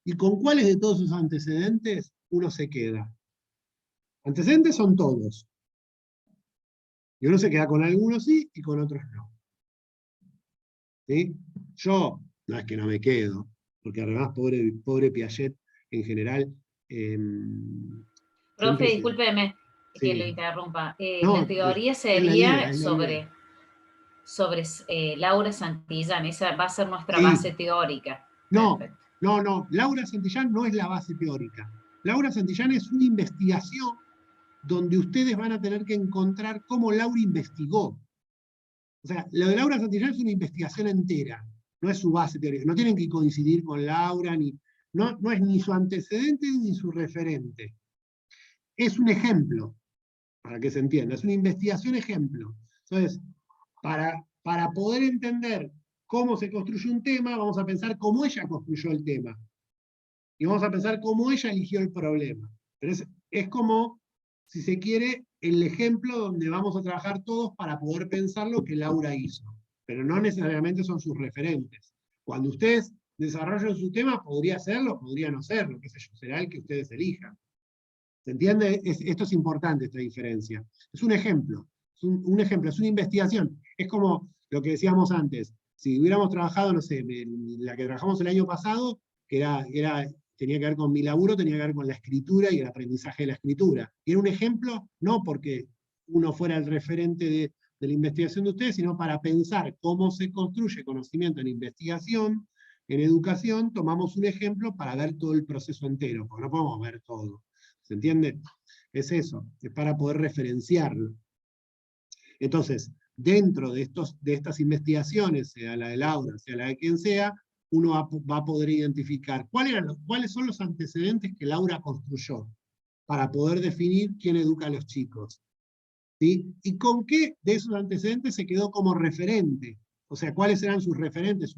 Y con cuáles de todos esos antecedentes uno se queda. Antecedentes son todos. Y uno se queda con algunos sí y con otros no. ¿Sí? Yo, no es que no me quedo, porque además, pobre Piaget, en general... Profe, discúlpeme que lo interrumpa. No, la teoría sería sobre Laura Santillán, esa va a ser nuestra base teórica. No, Laura Santillán no es la base teórica. Laura Santillán es una investigación donde ustedes van a tener que encontrar cómo Laura investigó. O sea, lo de Laura Santillán es una investigación entera, no es su base teórica. No tienen que coincidir con Laura, no es ni su antecedente ni su referente. Es un ejemplo, para que se entienda, es una investigación ejemplo. Entonces, para poder entender cómo se construye un tema, vamos a pensar cómo ella construyó el tema. Y vamos a pensar cómo ella eligió el problema. Pero es como, si se quiere, el ejemplo donde vamos a trabajar todos para poder pensar lo que Laura hizo. Pero no necesariamente son sus referentes. Cuando ustedes desarrollen su tema, podría serlo, podría no serlo, qué sé yo, será el que ustedes elijan. ¿Se entiende? Esto es importante, esta diferencia. Es un ejemplo, un ejemplo, es una investigación. Es como lo que decíamos antes. Si hubiéramos trabajado, no sé, la que trabajamos el año pasado, que tenía que ver con mi laburo, tenía que ver con la escritura y el aprendizaje de la escritura. Y era un ejemplo, no porque uno fuera el referente de la investigación de ustedes, sino para pensar cómo se construye conocimiento en investigación, en educación, tomamos un ejemplo para ver todo el proceso entero, porque no podemos ver todo. ¿Se entiende? Es eso, es para poder referenciarlo. Entonces, dentro de estas investigaciones, sea la de Laura, sea la de quien sea, uno va a poder identificar cuáles son los antecedentes que Laura construyó para poder definir quién educa a los chicos. ¿Sí? Y con qué de esos antecedentes se quedó como referente. O sea, cuáles eran sus referentes,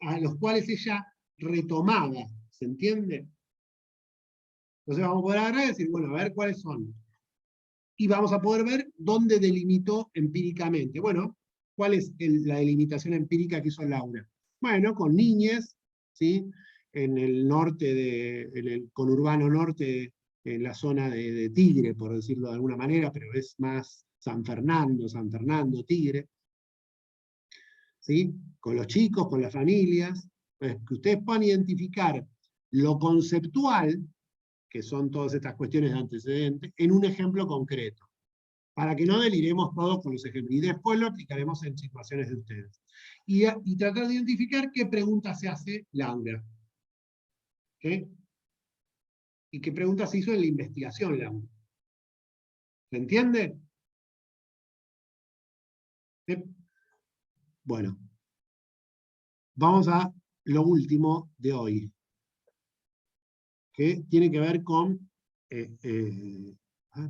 a los cuales ella retomaba. ¿Se entiende? Entonces vamos a poder agarrar y decir, bueno, a ver cuáles son. Y vamos a poder ver dónde delimitó empíricamente. Bueno, ¿cuál es la delimitación empírica que hizo Laura? Bueno, con niñes, ¿sí? En el norte, en el conurbano norte, en la zona de Tigre, por decirlo de alguna manera, pero es más San Fernando, Tigre. ¿Sí? Con los chicos, con las familias, pues, que ustedes puedan identificar lo conceptual, que son todas estas cuestiones de antecedentes, en un ejemplo concreto, para que no deliremos todos con los ejemplos, y después lo aplicaremos en situaciones de ustedes. Y tratar de identificar qué pregunta se hace Laura. ¿Qué? Y qué pregunta se hizo en la investigación Laura. ¿Se entiende? ¿Sí? Bueno, vamos a lo último de hoy, que tiene que ver con...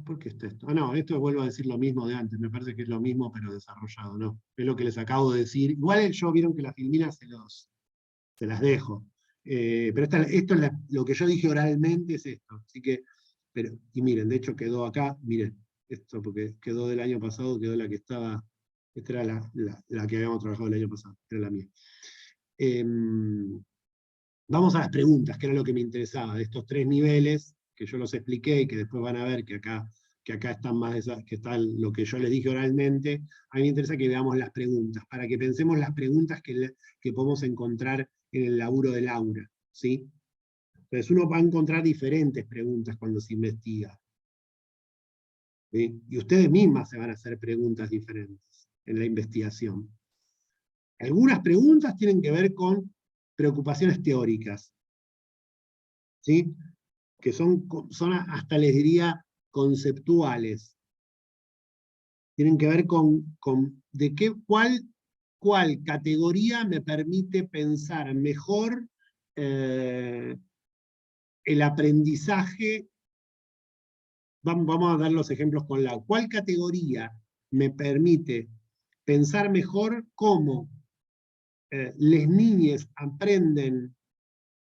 ¿por qué está esto? Ah, no, esto vuelvo a decir lo mismo de antes, me parece que es lo mismo pero desarrollado, ¿no? Es lo que les acabo de decir. Igual yo vieron que las filminas se las dejo. Pero esto es lo que yo dije oralmente, es esto. Así que, y miren, de hecho quedó acá, miren, esto porque quedó del año pasado, quedó la que estaba, esta era la que habíamos trabajado el año pasado, era la mía. Vamos a las preguntas, que era lo que me interesaba, de estos 3 niveles, que yo los expliqué y que después van a ver que acá están más que está lo que yo les dije oralmente. A mí me interesa que veamos las preguntas, para que pensemos las preguntas que podemos encontrar en el laburo de Laura, ¿sí? Entonces uno va a encontrar diferentes preguntas cuando se investiga. ¿Sí? Y ustedes mismas se van a hacer preguntas diferentes en la investigación. Algunas preguntas tienen que ver con preocupaciones teóricas, ¿sí? Que son hasta les diría conceptuales. Tienen que ver con cuál categoría me permite pensar mejor el aprendizaje. Vamos a dar los ejemplos con la. ¿Cuál categoría me permite pensar mejor cómo las niñas aprenden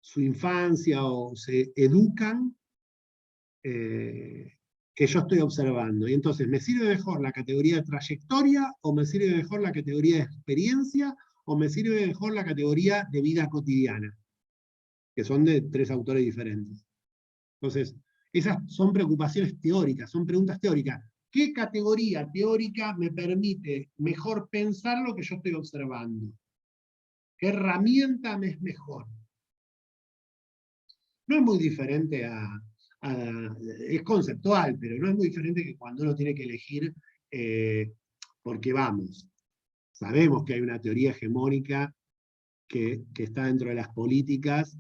su infancia o se educan que yo estoy observando? Y entonces, ¿me sirve mejor la categoría de trayectoria, o me sirve mejor la categoría de experiencia, o me sirve mejor la categoría de vida cotidiana? Que son de 3 autores diferentes. Entonces, esas son preocupaciones teóricas, son preguntas teóricas. ¿Qué categoría teórica me permite mejor pensar lo que yo estoy observando? ¿Qué herramienta me es mejor? No es muy diferente es conceptual, pero no es muy diferente que cuando uno tiene que elegir, porque sabemos que hay una teoría hegemónica que está dentro de las políticas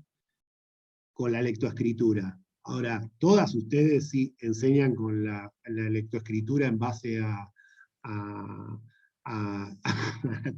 con la lectoescritura. Ahora, todas ustedes sí enseñan con la lectoescritura en base a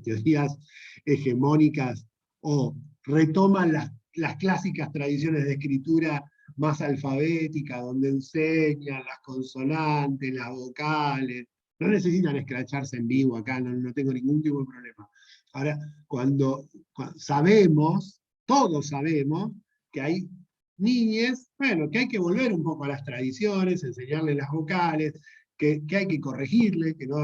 teorías hegemónicas, o retoman las clásicas tradiciones de escritura más alfabética, donde enseñan las consonantes, las vocales. No necesitan escracharse en vivo acá, no tengo ningún tipo de problema. Ahora, cuando sabemos, todos sabemos, que hay niñes, bueno, que hay que volver un poco a las tradiciones, enseñarles las vocales, que hay que corregirle, que no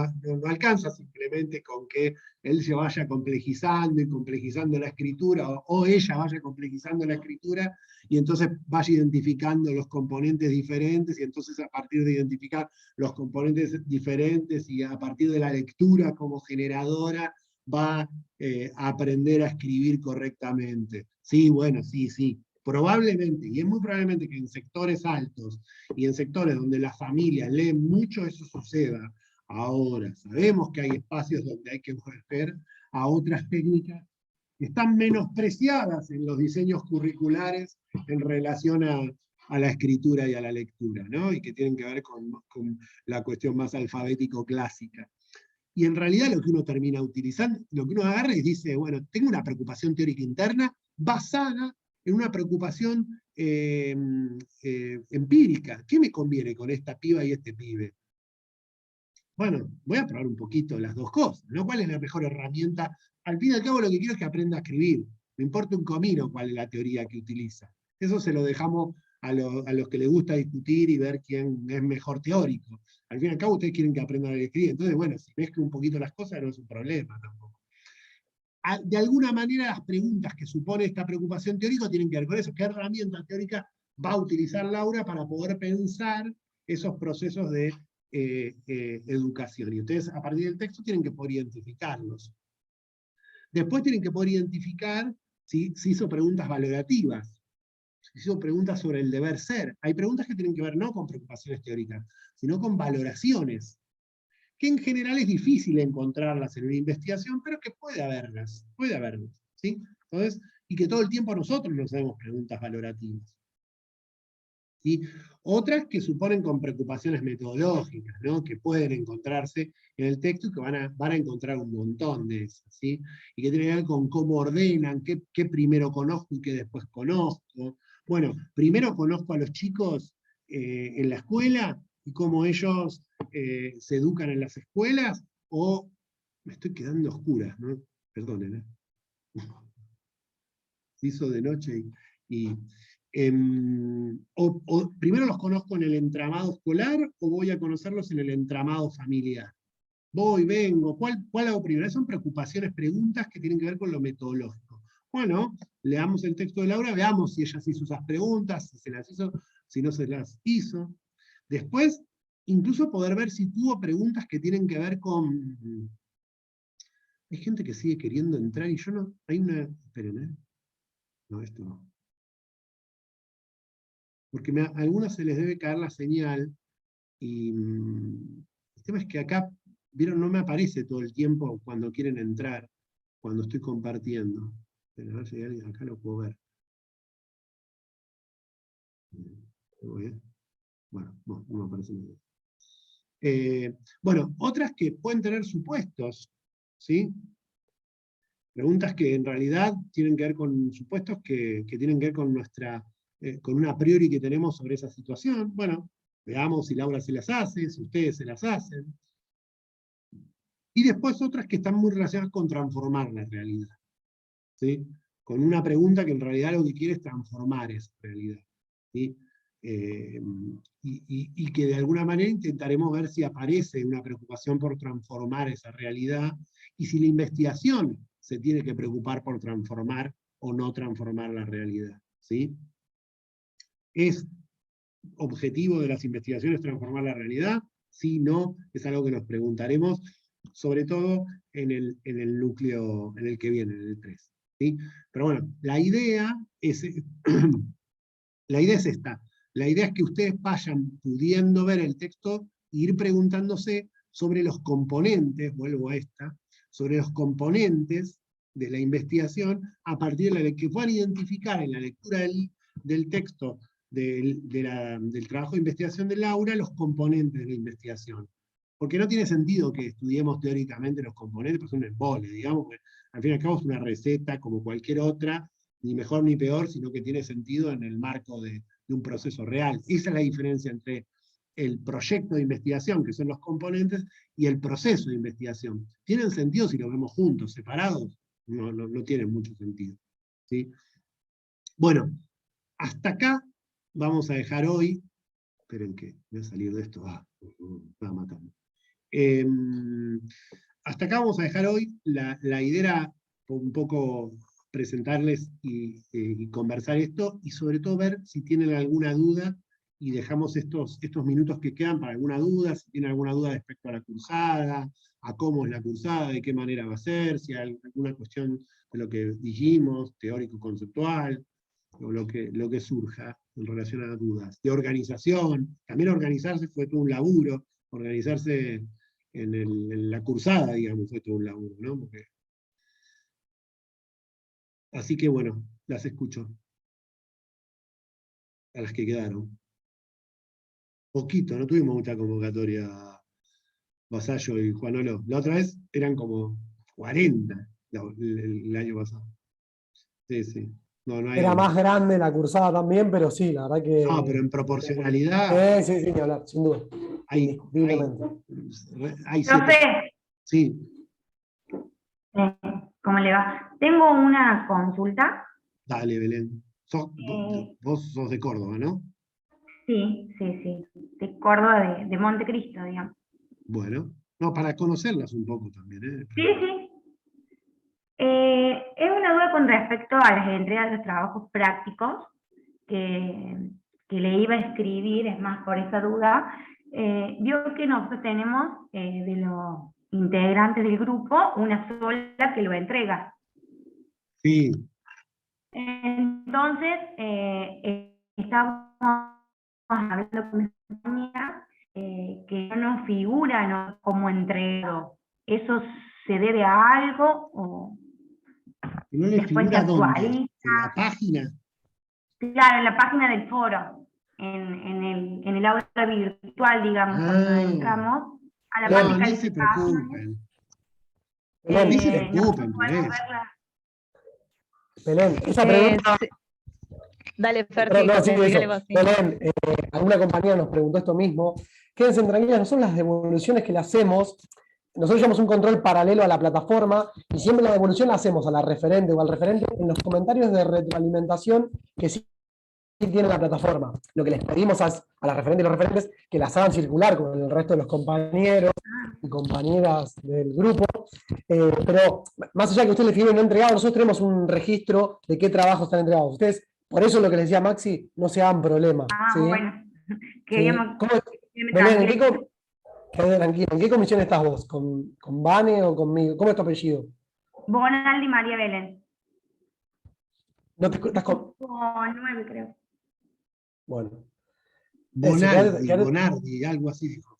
alcanza simplemente con que él se vaya complejizando y complejizando la escritura, o ella vaya complejizando la escritura, y entonces vaya identificando los componentes diferentes, y entonces a partir de identificar los componentes diferentes, y a partir de la lectura como generadora, va a aprender a escribir correctamente. Sí, bueno, sí. Probablemente, y es muy probablemente que en sectores altos y en sectores donde las familias leen mucho, eso suceda. Ahora, sabemos que hay espacios donde hay que volver a otras técnicas que están menospreciadas en los diseños curriculares en relación a la escritura y a la lectura, ¿no? Y que tienen que ver con la cuestión más alfabético-clásica. Y en realidad lo que uno termina utilizando, lo que uno agarra y dice, bueno, tengo una preocupación teórica interna basada en una preocupación empírica. ¿Qué me conviene con esta piba y este pibe? Bueno, voy a probar un poquito las dos cosas, ¿no? ¿Cuál es la mejor herramienta? Al fin y al cabo lo que quiero es que aprenda a escribir. Me importa un comino cuál es la teoría que utiliza. Eso se lo dejamos a los que les gusta discutir y ver quién es mejor teórico. Al fin y al cabo ustedes quieren que aprendan a escribir. Entonces, bueno, si mezclo un poquito las cosas no es un problema tampoco. De alguna manera las preguntas que supone esta preocupación teórica tienen que ver con eso. ¿Qué herramienta teórica va a utilizar Laura para poder pensar esos procesos de educación? Y ustedes a partir del texto tienen que poder identificarlos. Después tienen que poder identificar si hizo preguntas valorativas, si hizo preguntas sobre el deber ser. Hay preguntas que tienen que ver no con preocupaciones teóricas, sino con valoraciones, que en general es difícil encontrarlas en una investigación, pero que puede haberlas, ¿sí? Entonces, y que todo el tiempo nosotros nos hacemos preguntas valorativas. ¿Sí? Otras que suponen con preocupaciones metodológicas, ¿no? Que pueden encontrarse en el texto y que van a encontrar un montón de esas, ¿sí? Y que tienen que ver con cómo ordenan, qué primero conozco y qué después conozco. Bueno, primero conozco a los chicos en la escuela y cómo ellos se educan en las escuelas, o me estoy quedando a oscuras, ¿no? Perdonen, se hizo de noche o primero los conozco en el entramado escolar, o voy a conocerlos en el entramado familiar. Voy, vengo, ¿cuál hago primero? Son preocupaciones, preguntas que tienen que ver con lo metodológico. Bueno, leamos el texto de Laura, veamos si ella se hizo esas preguntas, si se las hizo, si no se las hizo. Después, incluso poder ver si tuvo preguntas que tienen que ver con... Hay gente que sigue queriendo entrar y yo no... Hay una... Esperen, No, esto no. Porque a algunos se les debe caer la señal, y el tema es que acá, vieron, no me aparece todo el tiempo cuando quieren entrar, cuando estoy compartiendo. Pero a ver si hay alguien acá, lo puedo ver. Bueno, no me aparece nada. Bueno, otras que pueden tener supuestos, ¿sí? Preguntas que en realidad tienen que ver con supuestos que tienen que ver con con una a priori que tenemos sobre esa situación. Bueno, veamos si Laura se las hace, si ustedes se las hacen. Y después otras que están muy relacionadas con transformar la realidad, ¿sí? Con una pregunta que en realidad lo que quiere es transformar esa realidad, ¿sí? Y que de alguna manera intentaremos ver si aparece una preocupación por transformar esa realidad, y si la investigación se tiene que preocupar por transformar o no transformar la realidad, ¿sí? ¿Es objetivo de las investigaciones transformar la realidad? Sí, no, es algo que nos preguntaremos, sobre todo en el núcleo, en el que viene, en el 3. ¿Sí? Pero bueno, la idea es esta. La idea es que ustedes vayan pudiendo ver el texto e ir preguntándose sobre los componentes, vuelvo a esta, sobre los componentes de la investigación, a partir de la que puedan identificar en la lectura del texto del trabajo de investigación de Laura, los componentes de la investigación. Porque no tiene sentido que estudiemos teóricamente los componentes, pues es un embole, digamos, que al fin y al cabo es una receta como cualquier otra, ni mejor ni peor, sino que tiene sentido en el marco de un proceso real. Esa es la diferencia entre el proyecto de investigación, que son los componentes, y el proceso de investigación. ¿Tienen sentido si los vemos juntos, separados? No tienen mucho sentido, ¿sí? Bueno, hasta acá vamos a dejar hoy Esperen que voy a salir de esto. Me va matando. Hasta acá vamos a dejar hoy. La idea era un poco presentarles y conversar esto, y sobre todo ver si tienen alguna duda, y dejamos estos minutos que quedan para alguna duda, si tienen alguna duda respecto a la cursada, a cómo es la cursada, de qué manera va a ser, si hay alguna cuestión de lo que dijimos, teórico-conceptual, o lo que surja en relación a las dudas. De organización, también organizarse fue todo un laburo, organizarse en la cursada, digamos, fue todo un laburo, ¿no? Así que bueno, las escucho. A las que quedaron. Poquito, no tuvimos mucha convocatoria, Vasallo y Juanolo. La otra vez eran como 40 el año pasado. Sí, sí. No hay Era más grande la cursada también, pero sí, la verdad que... No, pero en proporcionalidad... Sí, ni hablar, sin duda. Indiscutiblemente. Profe. Sí. ¿Cómo le va? Tengo una consulta. Dale, Belén. Vos sos de Córdoba, ¿no? Sí. De Córdoba, de Montecristo, digamos. Bueno, no, para conocerlas un poco también, ¿eh? Sí. Es una duda con respecto a las entregas de los trabajos prácticos que le iba a escribir, es más por esa duda. Vio que nosotros tenemos de los integrantes del grupo una sola que lo entrega. Sí. Entonces, estamos hablando con mi compañera que no figura, ¿no?, como entregado. ¿Eso se debe a algo o ¿No le después se figura dónde? actualiza? ¿En la página? Claro, en la página del foro, en el aula virtual, digamos, cuando entramos a la parte no se preocupen. Belén, se preocupen por eso. Belén, esa pregunta... Dale, Fer, Belén, alguna compañera nos preguntó esto mismo. Quédense tranquilas, no son las devoluciones que le hacemos. Nosotros llevamos un control paralelo a la plataforma y siempre la devolución la hacemos a la referente o al referente en los comentarios de retroalimentación que sí tiene la plataforma. Lo que les pedimos a las referentes y los referentes que las hagan circular con el resto de los compañeros y compañeras del grupo. Pero más allá de que ustedes le figure no entregado, nosotros tenemos un registro de qué trabajos están entregados. Ustedes, por eso lo que les decía Maxi, no se hagan problema. ¿sí? Bueno. Queríamos... Belén, ¿en qué comisión estás vos? ¿Con Vane o conmigo? ¿Cómo es tu apellido? Bonaldi María Belén. ¿No te estás con...? 9, creo. Bueno. Bonardi, algo así dijo.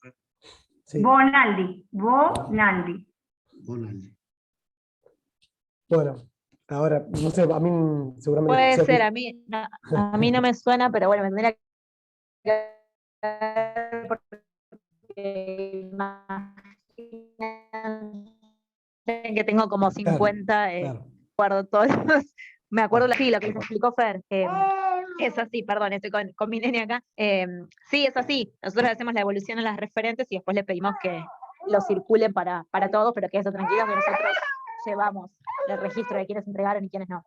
Sí. Bonaldi. Bueno, ahora, no sé, a mí seguramente... Puede ser, a mí no me suena, pero bueno, me tendría que que tengo como 50, claro. Guardo todos me acuerdo lo que les explicó Fer, es así, perdón, estoy con mi nene acá, sí, es así, nosotros hacemos la devolución a las referentes y después le pedimos que lo circulen para todos, pero que eso tranquilo, que nosotros llevamos el registro de quienes entregaron y quienes no.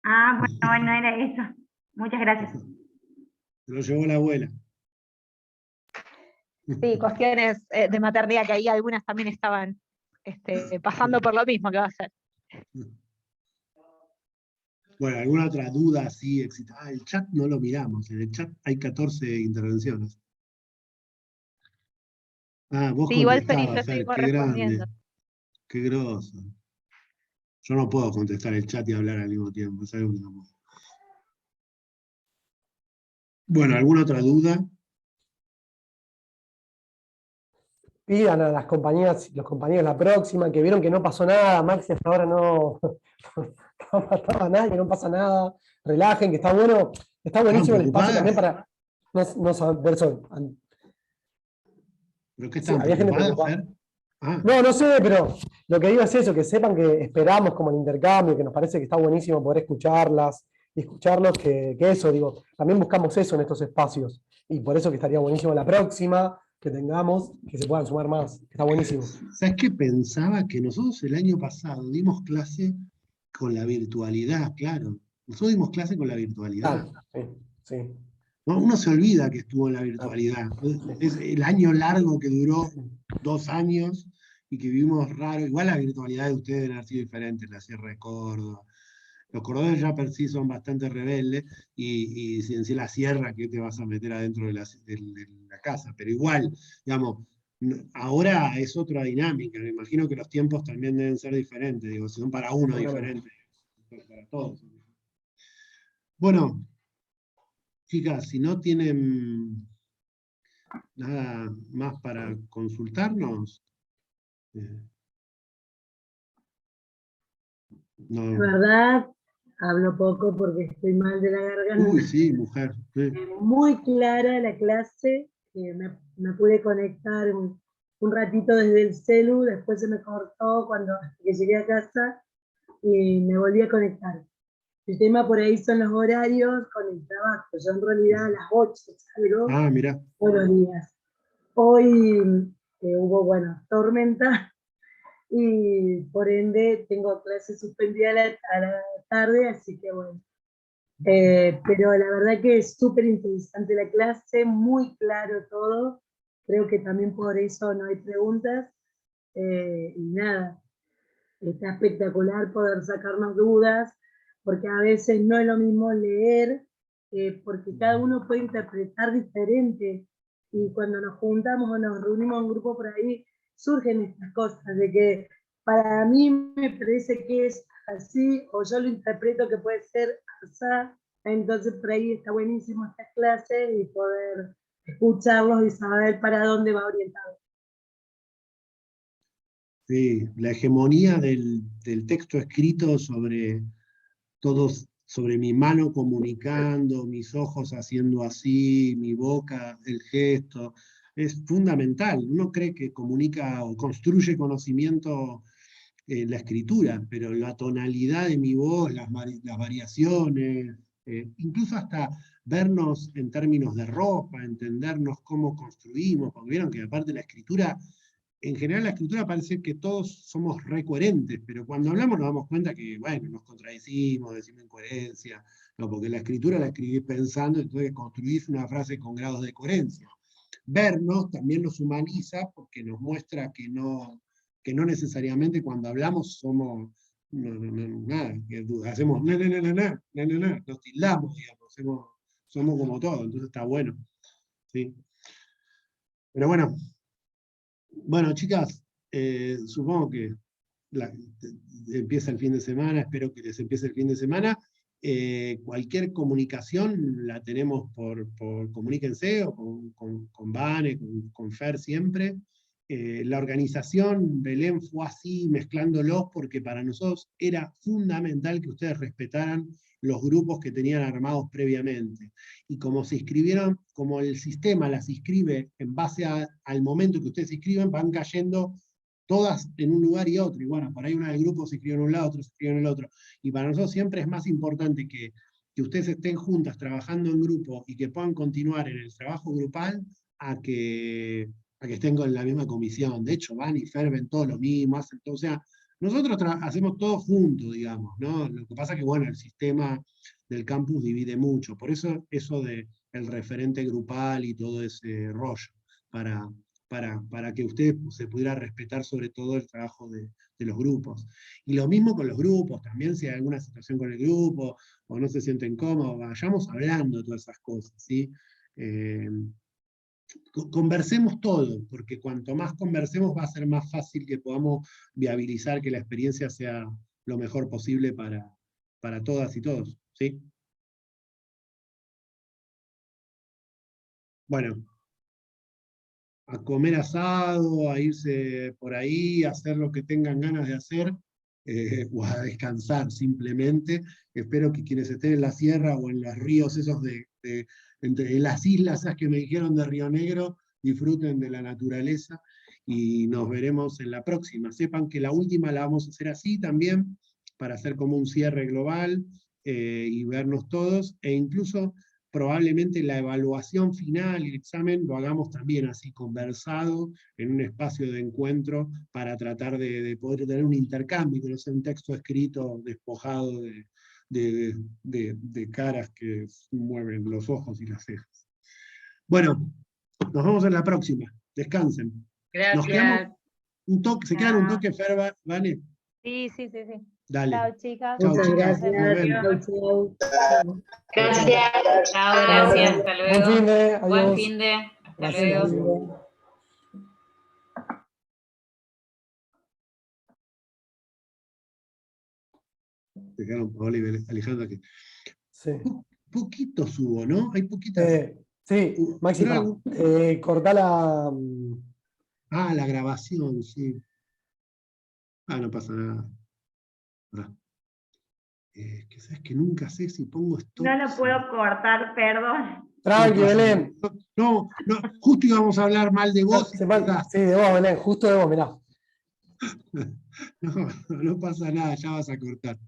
Bueno, era eso. Muchas gracias. Lo llevó la abuela. Sí, cuestiones de maternidad, que ahí algunas también estaban pasando por lo mismo que va a ser. Bueno, ¿alguna otra duda así? El chat no lo miramos, en el chat hay 14 intervenciones. Vos sí, igual Fer, contestabas, Fer, qué grande, qué groso. Yo no puedo contestar el chat y hablar al mismo tiempo, es algo que no puedo. Bueno, ¿alguna otra duda? Pidan a las compañías, los compañeros la próxima, que vieron que no pasó nada, Maxi hasta ahora no pasaba nada, que no pasa nada, relajen, que está bueno, está buenísimo el espacio también para no saber eso. ¿Pero qué están preocupadas, Fer? No sé, pero lo que digo es eso, que sepan que esperamos como el intercambio, que nos parece que está buenísimo poder escucharlas y escucharlos, que eso, digo, también buscamos eso en estos espacios, y por eso que estaría buenísimo la próxima, que tengamos, que se puedan sumar más, está buenísimo. ¿Sabes qué? Pensaba que nosotros el año pasado dimos clase con la virtualidad, claro. Nosotros dimos clase con la virtualidad. Sí. ¿no? Uno se olvida que estuvo en la virtualidad. Es el año largo que duró 2 años y que vivimos raro. Igual la virtualidad de ustedes debe haber sido diferente, la Sierra de Córdoba. Los cordobeses ya per sí son bastante rebeldes y si en sí la sierra, que te vas a meter adentro de la casa. Pero igual, digamos, ahora es otra dinámica. Me imagino que los tiempos también deben ser diferentes. Digo, si son para uno diferentes, para todos. Bueno, chicas, si no tienen nada más para consultarnos, La no. verdad, hablo poco porque estoy mal de la garganta. Uy, sí, mujer. Sí. Muy clara la clase, me pude conectar un ratito desde el celu, después se me cortó cuando que llegué a casa y me volví a conectar. El tema por ahí son los horarios con el trabajo. Yo en realidad a las 8 salgo Ah, mirá. todos los días. Hoy hubo, bueno, tormenta y por ende tengo clase suspendida a la tarde, así que bueno. Pero la verdad que es súper interesante la clase, muy claro todo. Creo que también por eso no hay preguntas. Y nada, está espectacular poder sacarnos dudas, porque a veces no es lo mismo leer, porque cada uno puede interpretar diferente. Y cuando nos juntamos o nos reunimos en grupo por ahí, surgen estas cosas de que para mí me parece que es así, o yo lo interpreto que puede ser así. Entonces por ahí está buenísimo esta clase y poder escucharlos y saber para dónde va orientado. Sí, la hegemonía del texto escrito sobre todos, sobre mi mano comunicando, mis ojos haciendo así, mi boca, el gesto, es fundamental. Uno cree que comunica o construye conocimiento la escritura, pero la tonalidad de mi voz, las variaciones, incluso hasta vernos en términos de ropa, entendernos cómo construimos, porque vieron que aparte la escritura, en general la escritura parece que todos somos recoherentes, pero cuando hablamos nos damos cuenta que, bueno, nos contradecimos, decimos incoherencia, no, porque la escritura la escribís pensando, entonces construís una frase con grados de coherencia. Vernos también nos humaniza porque nos muestra que no necesariamente cuando hablamos somos, nada, que hacemos nos tildamos, digamos, somos como todo, entonces está bueno. ¿Sí? Pero bueno, chicas, supongo que empieza el fin de semana, espero que les empiece el fin de semana. Cualquier comunicación la tenemos por comuníquense, o con Vane, con Fer siempre. La organización, Belén fue así, mezclándolos, porque para nosotros era fundamental que ustedes respetaran los grupos que tenían armados previamente. Y como se inscribieron, como el sistema las inscribe en base al momento que ustedes se inscriben, van cayendo todas en un lugar y otro. Y bueno, por ahí una del grupo se inscribe en un lado, otro se inscribe en el otro. Y para nosotros siempre es más importante que ustedes estén juntas trabajando en grupo y que puedan continuar en el trabajo grupal a que estén con la misma comisión. De hecho, van y ferven todo lo mismo, hacen todo. O sea, nosotros hacemos todo juntos, digamos, ¿no? Lo que pasa es que, bueno, el sistema del campus divide mucho. Por eso de el referente grupal y todo ese rollo, para que usted se pudiera respetar sobre todo el trabajo de los grupos. Y lo mismo con los grupos, también si hay alguna situación con el grupo, o no se sienten cómodos, vayamos hablando de todas esas cosas, ¿sí? Conversemos todo, porque cuanto más conversemos va a ser más fácil que podamos viabilizar que la experiencia sea lo mejor posible para todas y todos, ¿sí? Bueno, a comer asado, a irse por ahí, a hacer lo que tengan ganas de hacer, o a descansar simplemente. Espero que quienes estén en la sierra o en los ríos esos entre las islas esas que me dijeron de Río Negro, disfruten de la naturaleza y nos veremos en la próxima. Sepan que la última la vamos a hacer así también, para hacer como un cierre global y vernos todos, e incluso probablemente la evaluación final y el examen lo hagamos también así, conversado, en un espacio de encuentro, para tratar de poder tener un intercambio, que no sea un texto escrito despojado de caras que mueven los ojos y las cejas. Bueno, nos vemos en la próxima. Descansen. Nos quedamos Gracias. un toque, se quedan un toque, Fer, ¿vale? Sí. Dale. Chao, chicas. Chao, Muchas chicas. gracias. Nos vemos. Chau, chau. Gracias. Chao, gracias. Hasta luego. Buen fin de, Buen adiós. fin de. Hasta Gracias. luego. Se quedaron Paola y Alejandra que Sí. poquito subo, ¿no? Hay poquitas. Sí, Maxi, Pero cortá la... la grabación, sí. No pasa nada. Pará. Que sabes que nunca sé si pongo stop. No lo puedo cortar, perdón. Tranqui, No pasa Belén. nada. No, justo íbamos a hablar mal de vos. Sí, de vos, Belén, justo de vos, mirá. No pasa nada, ya vas a cortar.